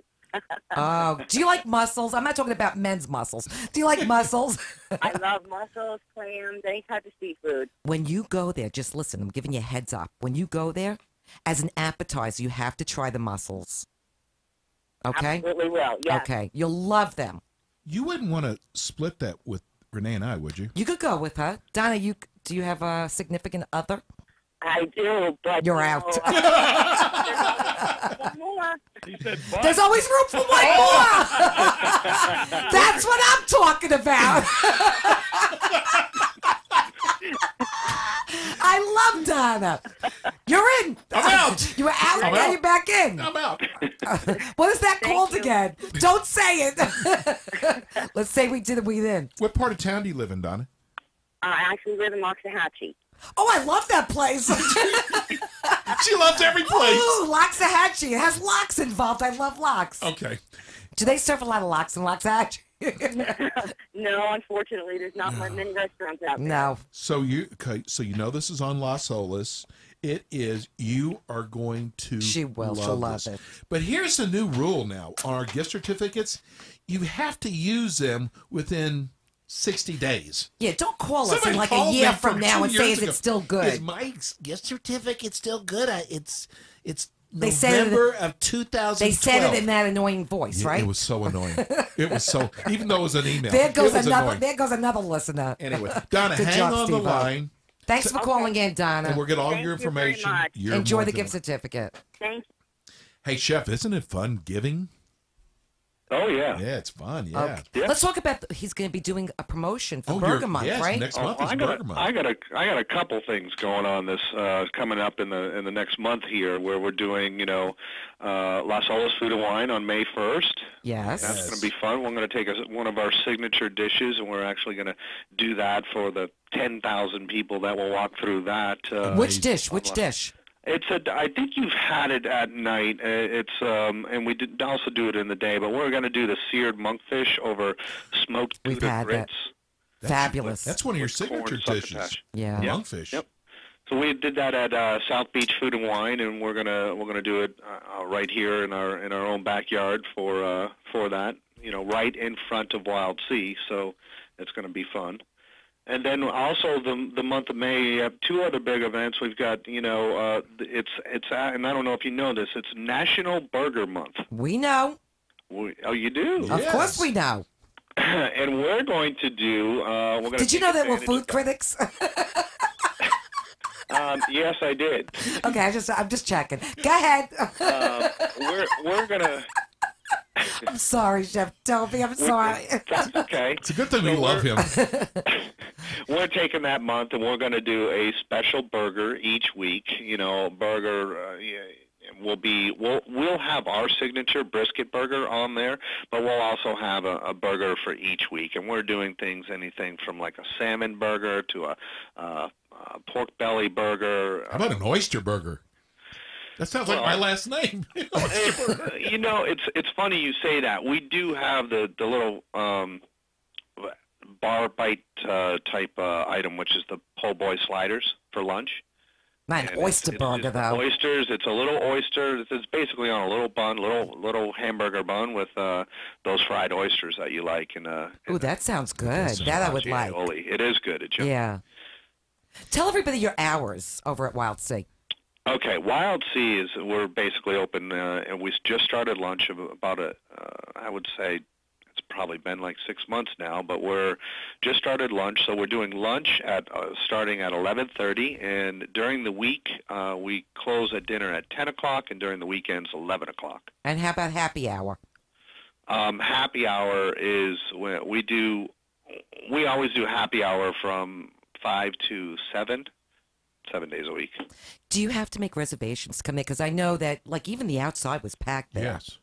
Oh, do you like mussels? I'm not talking about men's mussels. Do you like mussels? I love mussels, clams, any type of seafood. When you go there, just listen, I'm giving you a heads up. When you go there, as an appetizer, you have to try the mussels. Okay? Absolutely will, yes. Okay. You'll love them. You wouldn't want to split that with Renee and I, would you? You could go with her. Donna, do you have a significant other? I do, but... You're out. One more. He said, but. There's always room for one more. That's what I'm talking about. I love Donna. You're in. I'm out. You were out, I'm now out. you're back in. I'm out. What is that called you. again? Don't say it. Let's say we did it, we did. What part of town do you live in, Donna? I actually live in Loxahatchee. Oh, I love that place. She loves every place. Ooh, Loxahatchee. It has lox involved. I love lox. Okay. Do they serve a lot of lox in Loxahatchee? No, unfortunately, there's not many restaurants out there. No. So you know this is on Las Olas. It is. You are going to. She will. She'll love this. it. But here's the new rule now. On our gift certificates, you have to use them within 60 days. Yeah, don't call us Somebody in like a called year me from now and say, 2 is years it ago. still Is good? my gift certificate still good? It's They said it- November of 2012. They said it in that annoying voice, Yeah, right? It was so annoying. It was so, even though it was an email. There goes it was another. annoying. There goes another listener. Anyway, Donna, Good hang job, on the Steve-O. line. Thanks for calling in, Donna. And we'll get all Thank your you very information. much. You're Enjoy more the than gift certificate. Thank you. Hey, Chef, isn't it fun giving? Oh, yeah. Yeah, it's fun. Yeah. Okay. Let's talk about. He's going to be doing a promotion for Oh, Burger Month, yes, right? next month is I Burger Month. got a couple things going on this coming up in the next month here, where we're doing Las Olas Food and Wine on May 1st. Yes. That's going to be fun. We're going to take one of our signature dishes, and we're actually going to do that for the 10,000 people that will walk through that. Which dish? Which dish? I think you've had it at night. And we did also do it in the day. But we're going to do the seared monkfish over smoked We've Gouda had grits. that. Fabulous. That's one of your Corn signature dishes. succotash. Yeah. Yep. Monkfish. Yep. So we did that at South Beach Food and Wine, and we're gonna do it right here in our own backyard for that. Right in front of Wild Sea. So it's going to be fun. And then also the month of May, you have two other big events. We've got it's and I don't know if you know this. It's National Burger Month. We know. Oh, you do? Of Yes. course we know. And we're going to do. We're going Did you know that we're food critics? Yes, I did. Okay, I'm just checking. Go ahead. We're gonna. I'm sorry, Chef Toby. I'm sorry. That's okay. It's a good thing we love him. We're taking that month, and we're going to do a special burger each week. Burger. We'll have our signature brisket burger on there, but we'll also have a burger for each week. And we're doing anything from like a salmon burger to a pork belly burger. How about an oyster burger? That sounds like my last name. It's funny you say that. We do have the little bar bite type item, which is the po' boy sliders for lunch. Not an oyster burger, though. Oysters. It's a little oyster. It's basically on a little bun, little hamburger bun with those fried oysters that you like. Ooh, that sounds good. That I would like. It is good. It's yummy. Yeah. Tell everybody your hours over at Wild Sea. Okay, Wild Sea we're basically open, and we just started lunch about I would say it's probably been like 6 months now, but we're just started lunch, so we're doing lunch at starting at 11:30, and during the week we close at dinner at 10 o'clock, and during the weekends 11 o'clock. And how about happy hour? Happy hour is we always do happy hour from 5 to 7 days a week. Do you have to make reservations to come in? Because I know that, like, even the outside was packed there. Yes.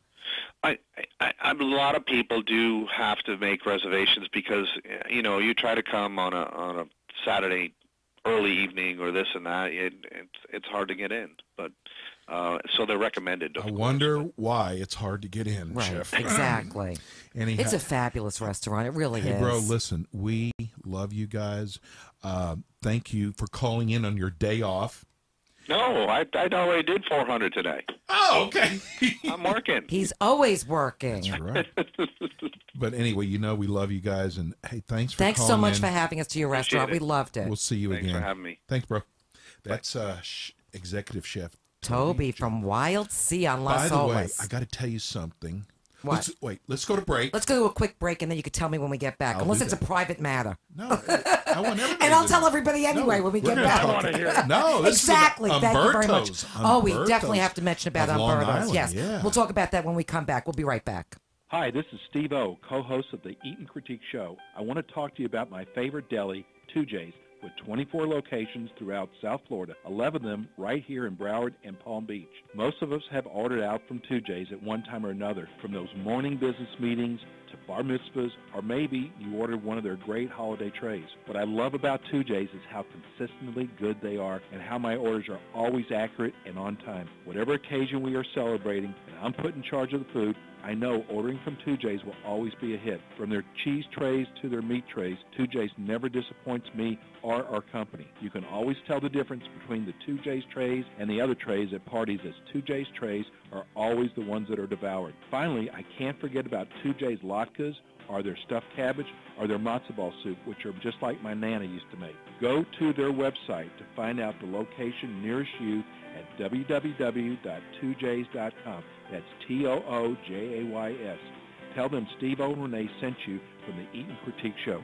A lot of people do have to make reservations because you try to come on a Saturday early evening or this and that. It's hard to get in, but so they're recommended. I wonder why it's hard to get in, Right, Chef. exactly. It's a fabulous restaurant. It really is. Hey, bro, listen, we love you guys. Thank you for calling in on your day off. No, I already did 400 today. Oh, okay. I'm working. He's always working. That's right. But anyway, we love you guys, and hey, thanks for Thanks so calling much in. for having us to your Appreciate restaurant. it. We loved it. We'll see you Thanks again. for having me. Thanks, bro. That's executive chef Toby from Wild Sea on By Las the way, Olas. I got to tell you something. What? Let's go to break. Let's go to a quick break, and then you can tell me when we get back. I'll Unless do it's a that. private matter. No, I want everybody. And I'll to tell know. everybody anyway when we We're get gonna back. talk- I want to hear it. No, this Exactly. is Thank you very much. Umberto's. Oh, we definitely Umberto's have to mention about of Long Umberto's. Island, Yes. yeah. We'll talk about that when we come back. We'll be right back. Hi, this is Steve O, co-host of the Eat and Critique Show. I want to talk to you about my favorite deli, 2J's, with 24 locations throughout South Florida, 11 of them right here in Broward and Palm Beach. Most of us have ordered out from 2J's at one time or another, from those morning business meetings to bar mitzvahs, or maybe you ordered one of their great holiday trays. What I love about 2J's is how consistently good they are and how my orders are always accurate and on time. Whatever occasion we are celebrating and I'm put in charge of the food, I know ordering from 2J's will always be a hit. From their cheese trays to their meat trays, 2J's never disappoints me or our company. You can always tell the difference between the 2J's trays and the other trays at parties, as 2J's trays are always the ones that are devoured. Finally, I can't forget about 2J's latkes, or their stuffed cabbage, or their matzo ball soup, which are just like my Nana used to make. Go to their website to find out the location nearest you at www.2js.com. That's Toojays. Tell them Steve-O and Renee sent you from the Eat and Critique Show.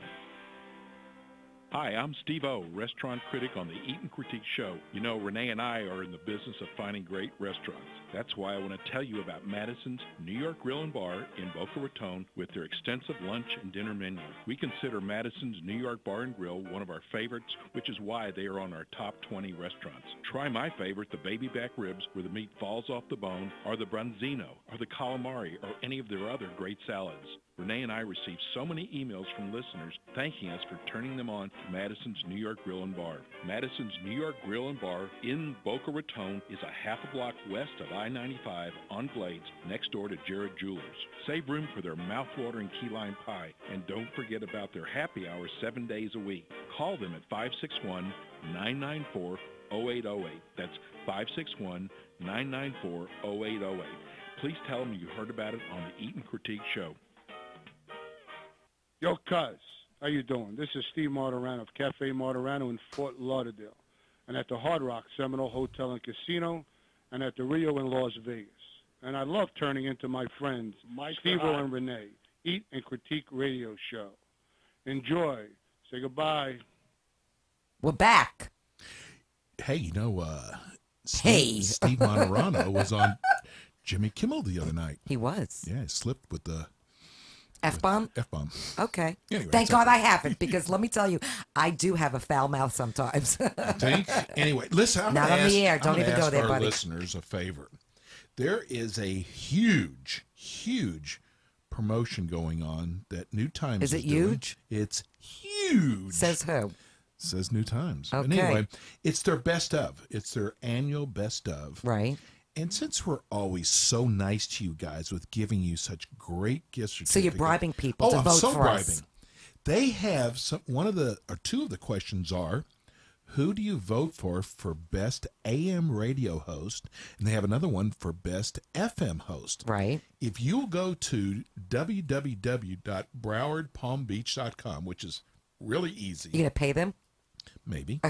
Hi, I'm Steve-O, restaurant critic on the Eat and Critique Show. You know, Renee and I are in the business of finding great restaurants. That's why I want to tell you about Madison's New York Grill and Bar in Boca Raton with their extensive lunch and dinner menu. We consider Madison's New York Bar and Grill one of our favorites, which is why they are on our top 20 restaurants. Try my favorite, the baby back ribs, where the meat falls off the bone, or the branzino, or the calamari, or any of their other great salads. Renee and I receive so many emails from listeners thanking us for turning them on to Madison's New York Grill and Bar. Madison's New York Grill and Bar in Boca Raton is a half a block west of I-95 on Glades, next door to Jared Jewelers. Save room for their mouth-watering key lime pie, and don't forget about their happy hour 7 days a week. Call them at 561-994-0808. That's 561-994-0808. Please tell them you heard about it on the Eat and Critique Show. Yo, cuz, how you doing? This is Steve Martirano of Cafe Martirano in Fort Lauderdale, and at the Hard Rock Seminole Hotel and Casino, and at the Rio in Las Vegas. And I love turning into my friends, Steve-O and Renee, Eat and Critique Radio Show. Enjoy. Say goodbye. We're back. Hey, you know, Steve Martirano was on Jimmy Kimmel the other night. He was. Yeah, he slipped with the F-bomb? F-bomb. Okay. Anyway, Thank God I haven't, because let me tell you, I do have a foul mouth sometimes. Think? Anyway, listen, I'm Not gonna on ask, the air. Don't I'm even gonna go ask there, our buddy. listeners a favor. There is a huge promotion going on that New Times Is it doing. huge? It's huge. Says who? Says New Times. Okay. But anyway, it's their best of. It's their annual best of. Right. And since we're always so nice to you guys with giving you such great gift certificates. So you're bribing people to I'm vote so for bribing. us. They have two of the questions are, who do you vote for best AM radio host? And they have another one for best FM host. Right. If you'll go to www.browardpalmbeach.com, which is really easy. You going to pay them? Maybe.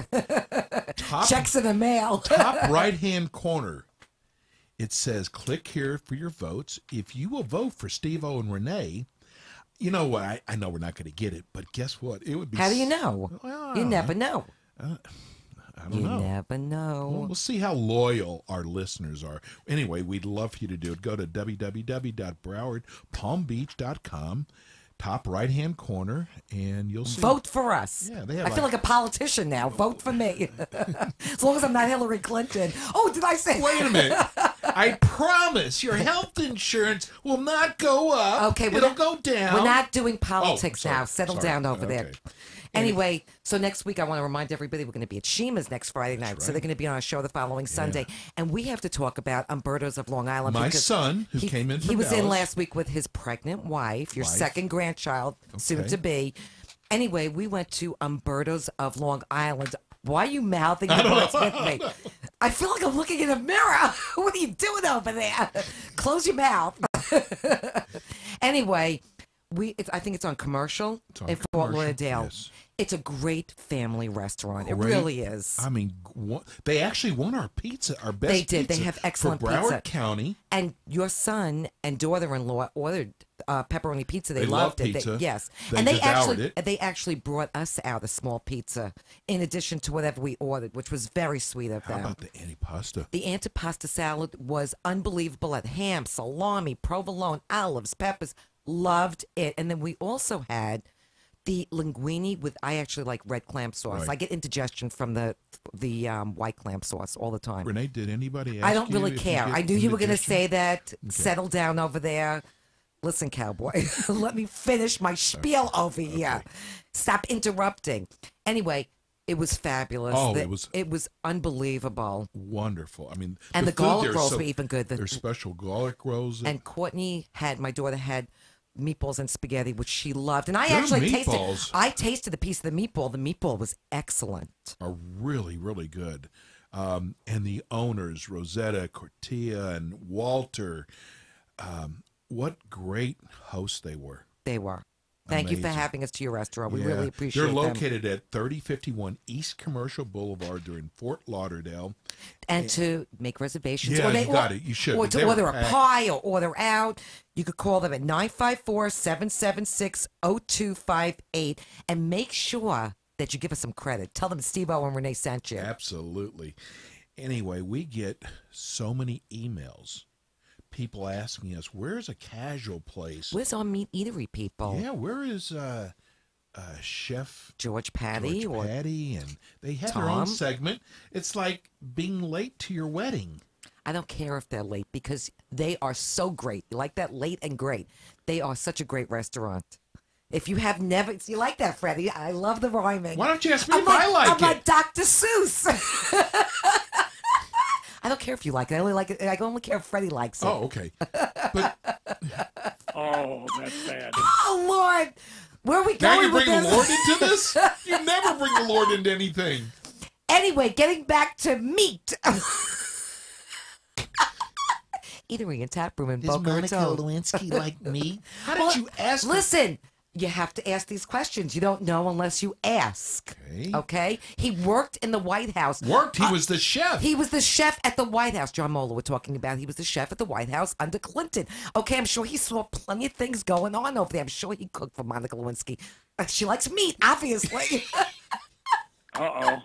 Checks in the mail. Top right-hand corner. It says, click here for your votes. If you will vote for Steve-O and Renee, you know what? I know we're not going to get it, but guess what? It would be. How do you know? Well, You never know. I don't You know. never know. Well, we'll see how loyal our listeners are. Anyway, we'd love for you to do it. Go to www.browardpalmbeach.com. Top right-hand corner, and you'll see. Vote for us. Yeah, they have I feel like a politician now. Vote for me. As long as I'm not Hillary Clinton. Oh, did I say? Wait a minute. I promise your health insurance will not go up. Okay, it'll go down. We're not doing politics sorry, now. Settle sorry. down over there. Okay. Anyway, so next week I want to remind everybody we're going to be at Shima's next Friday night. That's So right. they're going to be on our show the following Sunday. And we have to talk about Umberto's of Long Island. My because son, who came in from He was in Dallas. last week with his pregnant wife, your second grandchild, soon to be. Anyway, we went to Umberto's of Long Island. Why are you mouthing the words with me? I feel like I'm looking in a mirror. What are you doing over there? Close your mouth. Anyway, I think it's on Commercial in Fort Commercial, Lauderdale. yes. It's a great family restaurant. It Great. really is. I mean, they actually won our pizza, our best They did. They pizza have excellent for Broward pizza. County. And your son and daughter-in-law ordered pepperoni pizza. They love loved it. pizza. Yes, They and they devoured actually brought us out a small pizza in addition to whatever we ordered, which was very sweet of How them. about the antipasta? The antipasta salad was unbelievable. At ham, salami, provolone, olives, peppers. Loved it. And then we also had The linguine with I actually like red clam sauce. Right. I get indigestion from the white clam sauce all the time. Renee, did anybody ask I don't you really if care. get I knew you were going to indigestion? say that. Settle down over there. Listen, cowboy, let me finish my spiel over here. Stop interrupting. Anyway, it was fabulous. Oh, it was unbelievable. Wonderful. I mean, And the food garlic there is rolls were even good. There's special garlic rolls. And Courtney my daughter had meatballs and spaghetti, which she loved. And I Their actually meatballs tasted the piece of the meatball. The meatball was excellent. are really, really good. And the owners, Rosetta, Cortia, and Walter, what great hosts they were. They were. Thank you for Amazing. having us to your restaurant. We Yeah. really appreciate They're them. located at 3051 East Commercial Boulevard. They're in Fort Lauderdale. And to make reservations. Yeah, or they, you got it. You should. Or They to were order a packed. pie or order out. You could call them at 954-776-0258 and make sure that you give us some credit. Tell them Steve-O and Renee sent you. Absolutely. Anyway, we get so many emails. People asking us, where's a casual place? Where's our meat eatery people? Yeah, where is Chef George Patty George or Patty? And they have their own Tom? segment. It's like being late to your wedding. I don't care if they're late because they are so great. You like that? Late and great. They are such a great restaurant. If you have never, you like that, Freddie? I love the rhyming. Why don't you ask me if I like I'm it? like Dr. Seuss. I don't care if you like it. I only like it. I only care if Freddie likes it. Oh, okay. But Oh, that's bad. Oh Lord, where are we now going you with bring the this? Lord into this? You never bring the Lord into anything. Anyway, getting back to meat. Eatery and tap room in Boca Raton. Lewinsky like me? How Well, did you ask? Listen, you have to ask these questions. You don't know unless you ask. Okay. Okay? He worked in the White House. Worked. He was the chef. He was the chef at the White House. John Moeller we're talking about. He was the chef at the White House under Clinton. Okay, I'm sure he saw plenty of things going on over there. I'm sure he cooked for Monica Lewinsky. She likes meat, obviously. Uh-oh.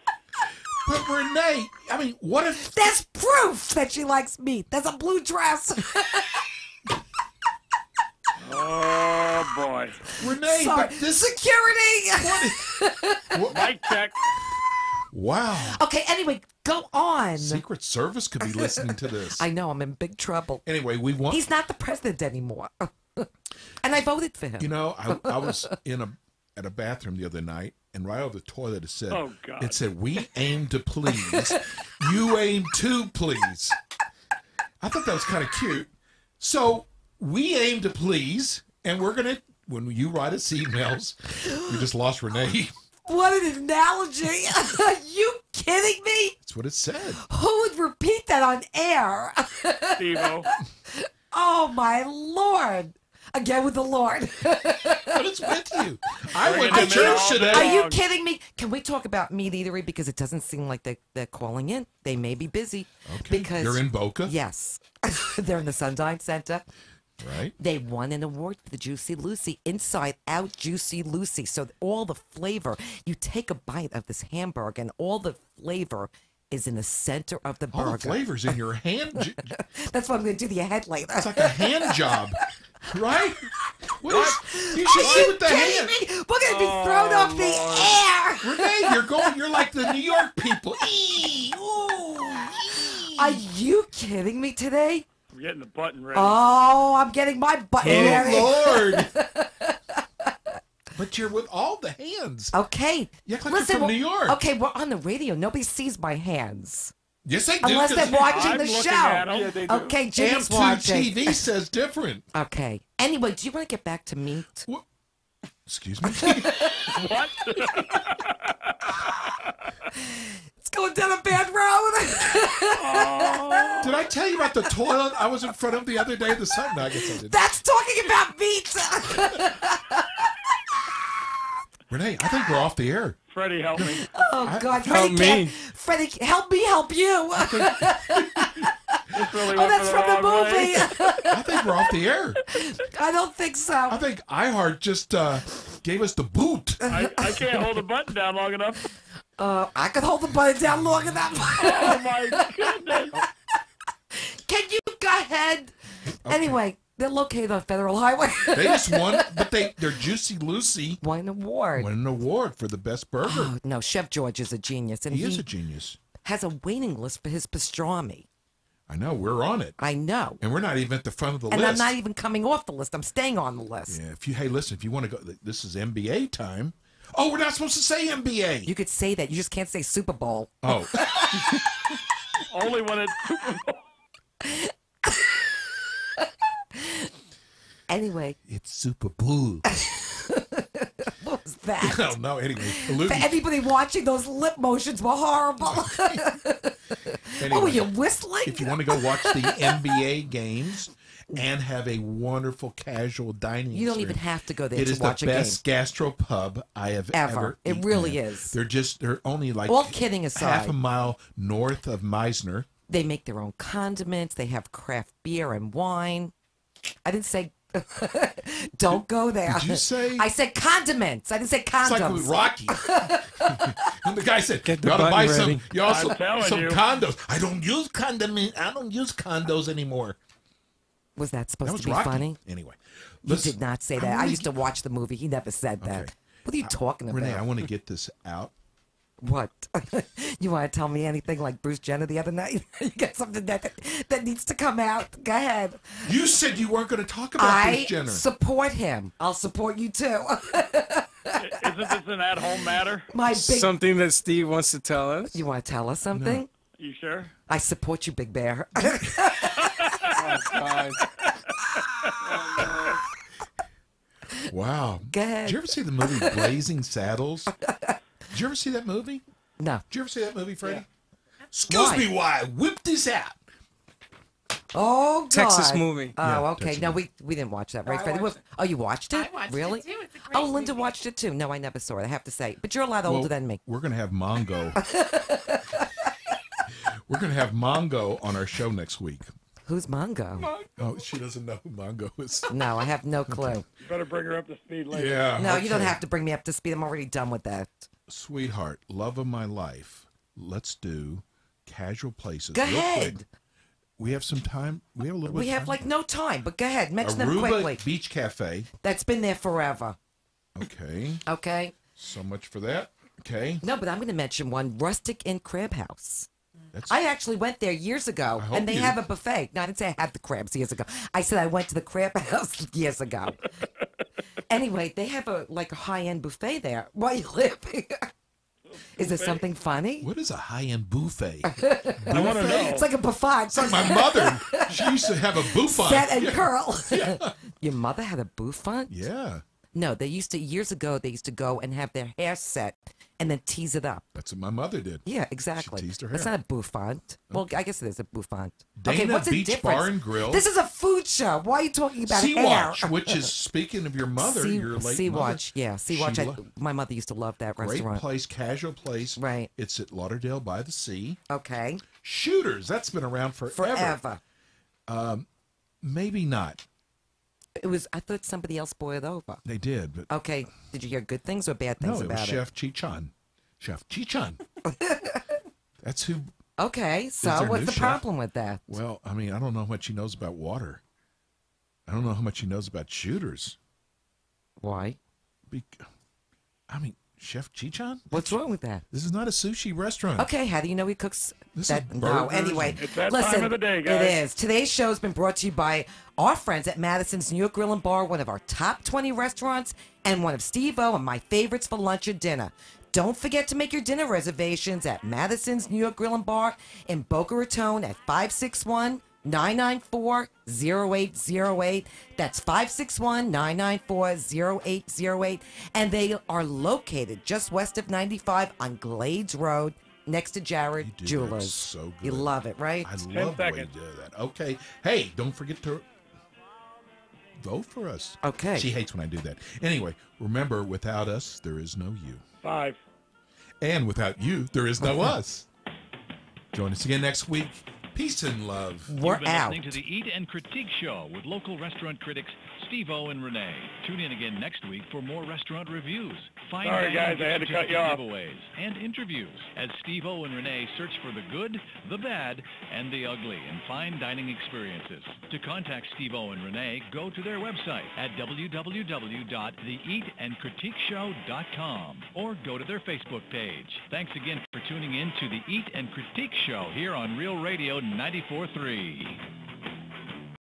But Renee, I mean, what if There's proof that she likes meat. There's a blue dress. Oh, boy. Renee? Sorry. But this Security. Mic check. Wow. Okay, anyway, go on. Secret Service could be listening to this. I know, I'm in big trouble. Anyway, we want. He's not the president anymore. And I voted for him. You know, I was at a bathroom the other night, and right over the toilet it said, Oh, God. it said, "We aim to please. You aim to please." I thought that was kind of cute. So we aim to please, and we're gonna. When you write us emails, we just lost Renee. What an analogy. Are you kidding me? That's what it said. Who would repeat that on air? Steve-O. Oh, my Lord. Again with the Lord. What is with you? I Bring went it to in church all today. day. Are you kidding me? Can we talk about meat eatery? Because it doesn't seem like they're calling in. They may be busy. Okay. Because You're in Boca? Yes. They're in the Sunshine Center. Right. They won an award for the Juicy Lucy, Inside Out Juicy Lucy. So all the flavor, you take a bite of this hamburger and all the flavor is in the center of the All burger. the flavors in your hand. That's what I'm going to do to your head later. It's like a hand job, right? What is, you should see with the hand. Me? We're going to be thrown off the air. Renee, you're like the New York people. Eee, ooh, ee. Are you kidding me today? I'm getting the button ready. Oh, I'm getting my button ready. Oh, Lord. But you're with all the hands. Okay. You act like you're from New York. Okay, we're on the radio. Nobody sees my hands. Yes, they do. Unless 'cause they're watching I'm the looking show. at 'em. Yeah, they do. Okay, Jimmy's AMP2 watching. TV says different. Okay. Anyway, do you want to get back to meat? What? Excuse me? What? It's going down a bad road. Did I tell you about the toilet I was in front of the other day? The sun? No, I guess I didn't. That's talking about meat. Renee, I think we're off the air. Freddie, help me. Oh, God. Help Freddie, me. Freddie, help me help you. This really Oh, went that's the from the wrong way. movie. I think we're off the air. I don't think so. I think iHeart just gave us the boot. I can't hold the button down long enough. I could hold the button down long enough. Oh, my goodness. Can you go ahead? Okay. Anyway, They're located on Federal Highway. They just won, but their Juicy Lucy won an award. Won an award for the best burger. Oh, no, Chef George is a genius. And he is a genius. Has a waiting list for his pastrami. I know. We're on it. I know. And we're not even at the front of the and list. I'm not even coming off the list. I'm staying on the list. Yeah. Hey, listen, if you want to go, this is NBA time. Oh, we're not supposed to say NBA. You could say that. You just can't say Super Bowl. Oh. Only when it's Super Bowl. Anyway. It's Super Bowl. What was that? I don't know. Anyway. For anybody watching, those lip motions were horrible. Anyway, what were you whistling? If you want to go watch the NBA games and have a wonderful casual dining you don't experience, even have to go there it to is watch the a game. best gastropub I have ever It eaten really in. is. They're only like all kidding aside, half a mile north of Meisner. They make their own condiments. They have craft beer and wine. I didn't say don't go there. Did you say? I said condiments. I didn't say condoms. It's like with Rocky. And the guy said, Get the "You ought to button buy ready." some. You also I'm telling some you. condos. I don't use I don't use condos anymore." Was that supposed That was to be Rocky. funny? Anyway, You did not say that. I used to watch the movie. He never said that. Okay. What are you talking about? Renee, I want to get this out. What? You want to tell me anything like Bruce Jenner the other night? You got something that needs to come out? Go ahead. You said you weren't going to talk about Bruce Jenner. I support him. I'll support you too. Isn't this an at-home matter? My big. Something that Steve wants to tell us. You want to tell us something? You sure? I support you, Big Bear. Oh, God. Wow. Go ahead. Did you ever see the movie Blazing Saddles? Did you ever see that movie? No. Did you ever see that movie, Freddie? Excuse Why? me, why? Whip this out. Oh, God. Texas movie. Oh, Yeah, okay. Texas No, movie. we didn't watch that, right, I Freddie? watched Oh, you watched it? I watched really? it too. It's a great Oh, Linda movie. watched it too. No, I never saw it. I have to say. But you're a lot older Well, than me. We're going to have Mongo. We're going to have Mongo on our show next week. Who's Mongo? Oh, she doesn't know who Mongo is. No, I have no clue. You better bring her up to speed later. Yeah. No, you don't okay. have to bring me up to speed. I'm already done with that. Sweetheart, love of my life. Let's do casual places. Go real ahead. quick. We have some time. We have a little bit We of have time. like no time, but go ahead. Mention them Aruba quickly. Beach Cafe. That's been there forever. Okay. Okay. So much for that. Okay. No, but I'm going to mention one, Rustic Inn Crab House. That's I actually went there years ago, I hope and they you- have a buffet. No, I didn't say I had the crabs years ago. I said I went to the crab house years ago. Anyway, they have a high-end buffet there. Why are you laughing? Is it something funny? What is a high-end buffet? I want to know. It's like a buffet. It's like my mother. She used to have a buffet. Set and Yeah. curl. Your mother had a bouffant? Yeah. No, they used to, years ago, they used to go and have their hair set and then tease it up. That's what my mother did. Yeah, exactly. She teased her It's hair. not a bouffant. Well, I guess it is a bouffant. Dana okay, what's the Beach difference? Bar and Grill. This is a food show. Why are you talking about hair? Sea-Watch, which is, speaking of your mother, your late Sea-Watch, mother. yeah. Sea-Watch. She My mother used to love that Great restaurant. place, casual place. Right. It's at Lauderdale by the Sea. Okay. Shooters, that's been around forever. Forever. Maybe not. It was, I thought somebody else bought it over. They did, but Okay. Did you hear good things or bad things no, it was about Chef Chichan. Chef Chichan. That's who. Okay, so their what's new the chef. problem with that? Well, I mean, I don't know how much he knows about water. I don't know how much he knows about shooters. Why? I mean, Chef Chichan? What's wrong with that? This is not a sushi restaurant. Okay, how do you know he cooks This that? is No, burgers anyway. and- It's that listen, time of the day, guys. It is. Today's show has been brought to you by our friends at Madison's New York Grill and Bar, one of our top 20 restaurants and one of Steve-O and my favorites for lunch or dinner. Don't forget to make your dinner reservations at Madison's New York Grill and Bar in Boca Raton at 561-994-0808. That's 561-994-0808. And they are located just west of 95 on Glades Road next to Jared You do that Jewelers. so good. You love it, right? I love the way you seconds. do that. Okay. Hey, don't forget to vote for us. Okay. She hates when I do that. Anyway, remember, without us, there is no you. 5. And without you, there is no us. Join us again next week. Peace and love. We're You've been out. listening to the Eat and Critique Show with local restaurant critics Steve-O and Renee. Tune in again next week for more restaurant reviews, fine Sorry, dining guys, I had to gift cut you off. giveaways, and interviews as Steve-O and Renee search for the good, the bad, and the ugly in fine dining experiences. To contact Steve-O and Renee, go to their website at www.theeatandcritiqueshow.com or go to their Facebook page. Thanks again for tuning in to the Eat and Critique Show here on Real Radio 94.3.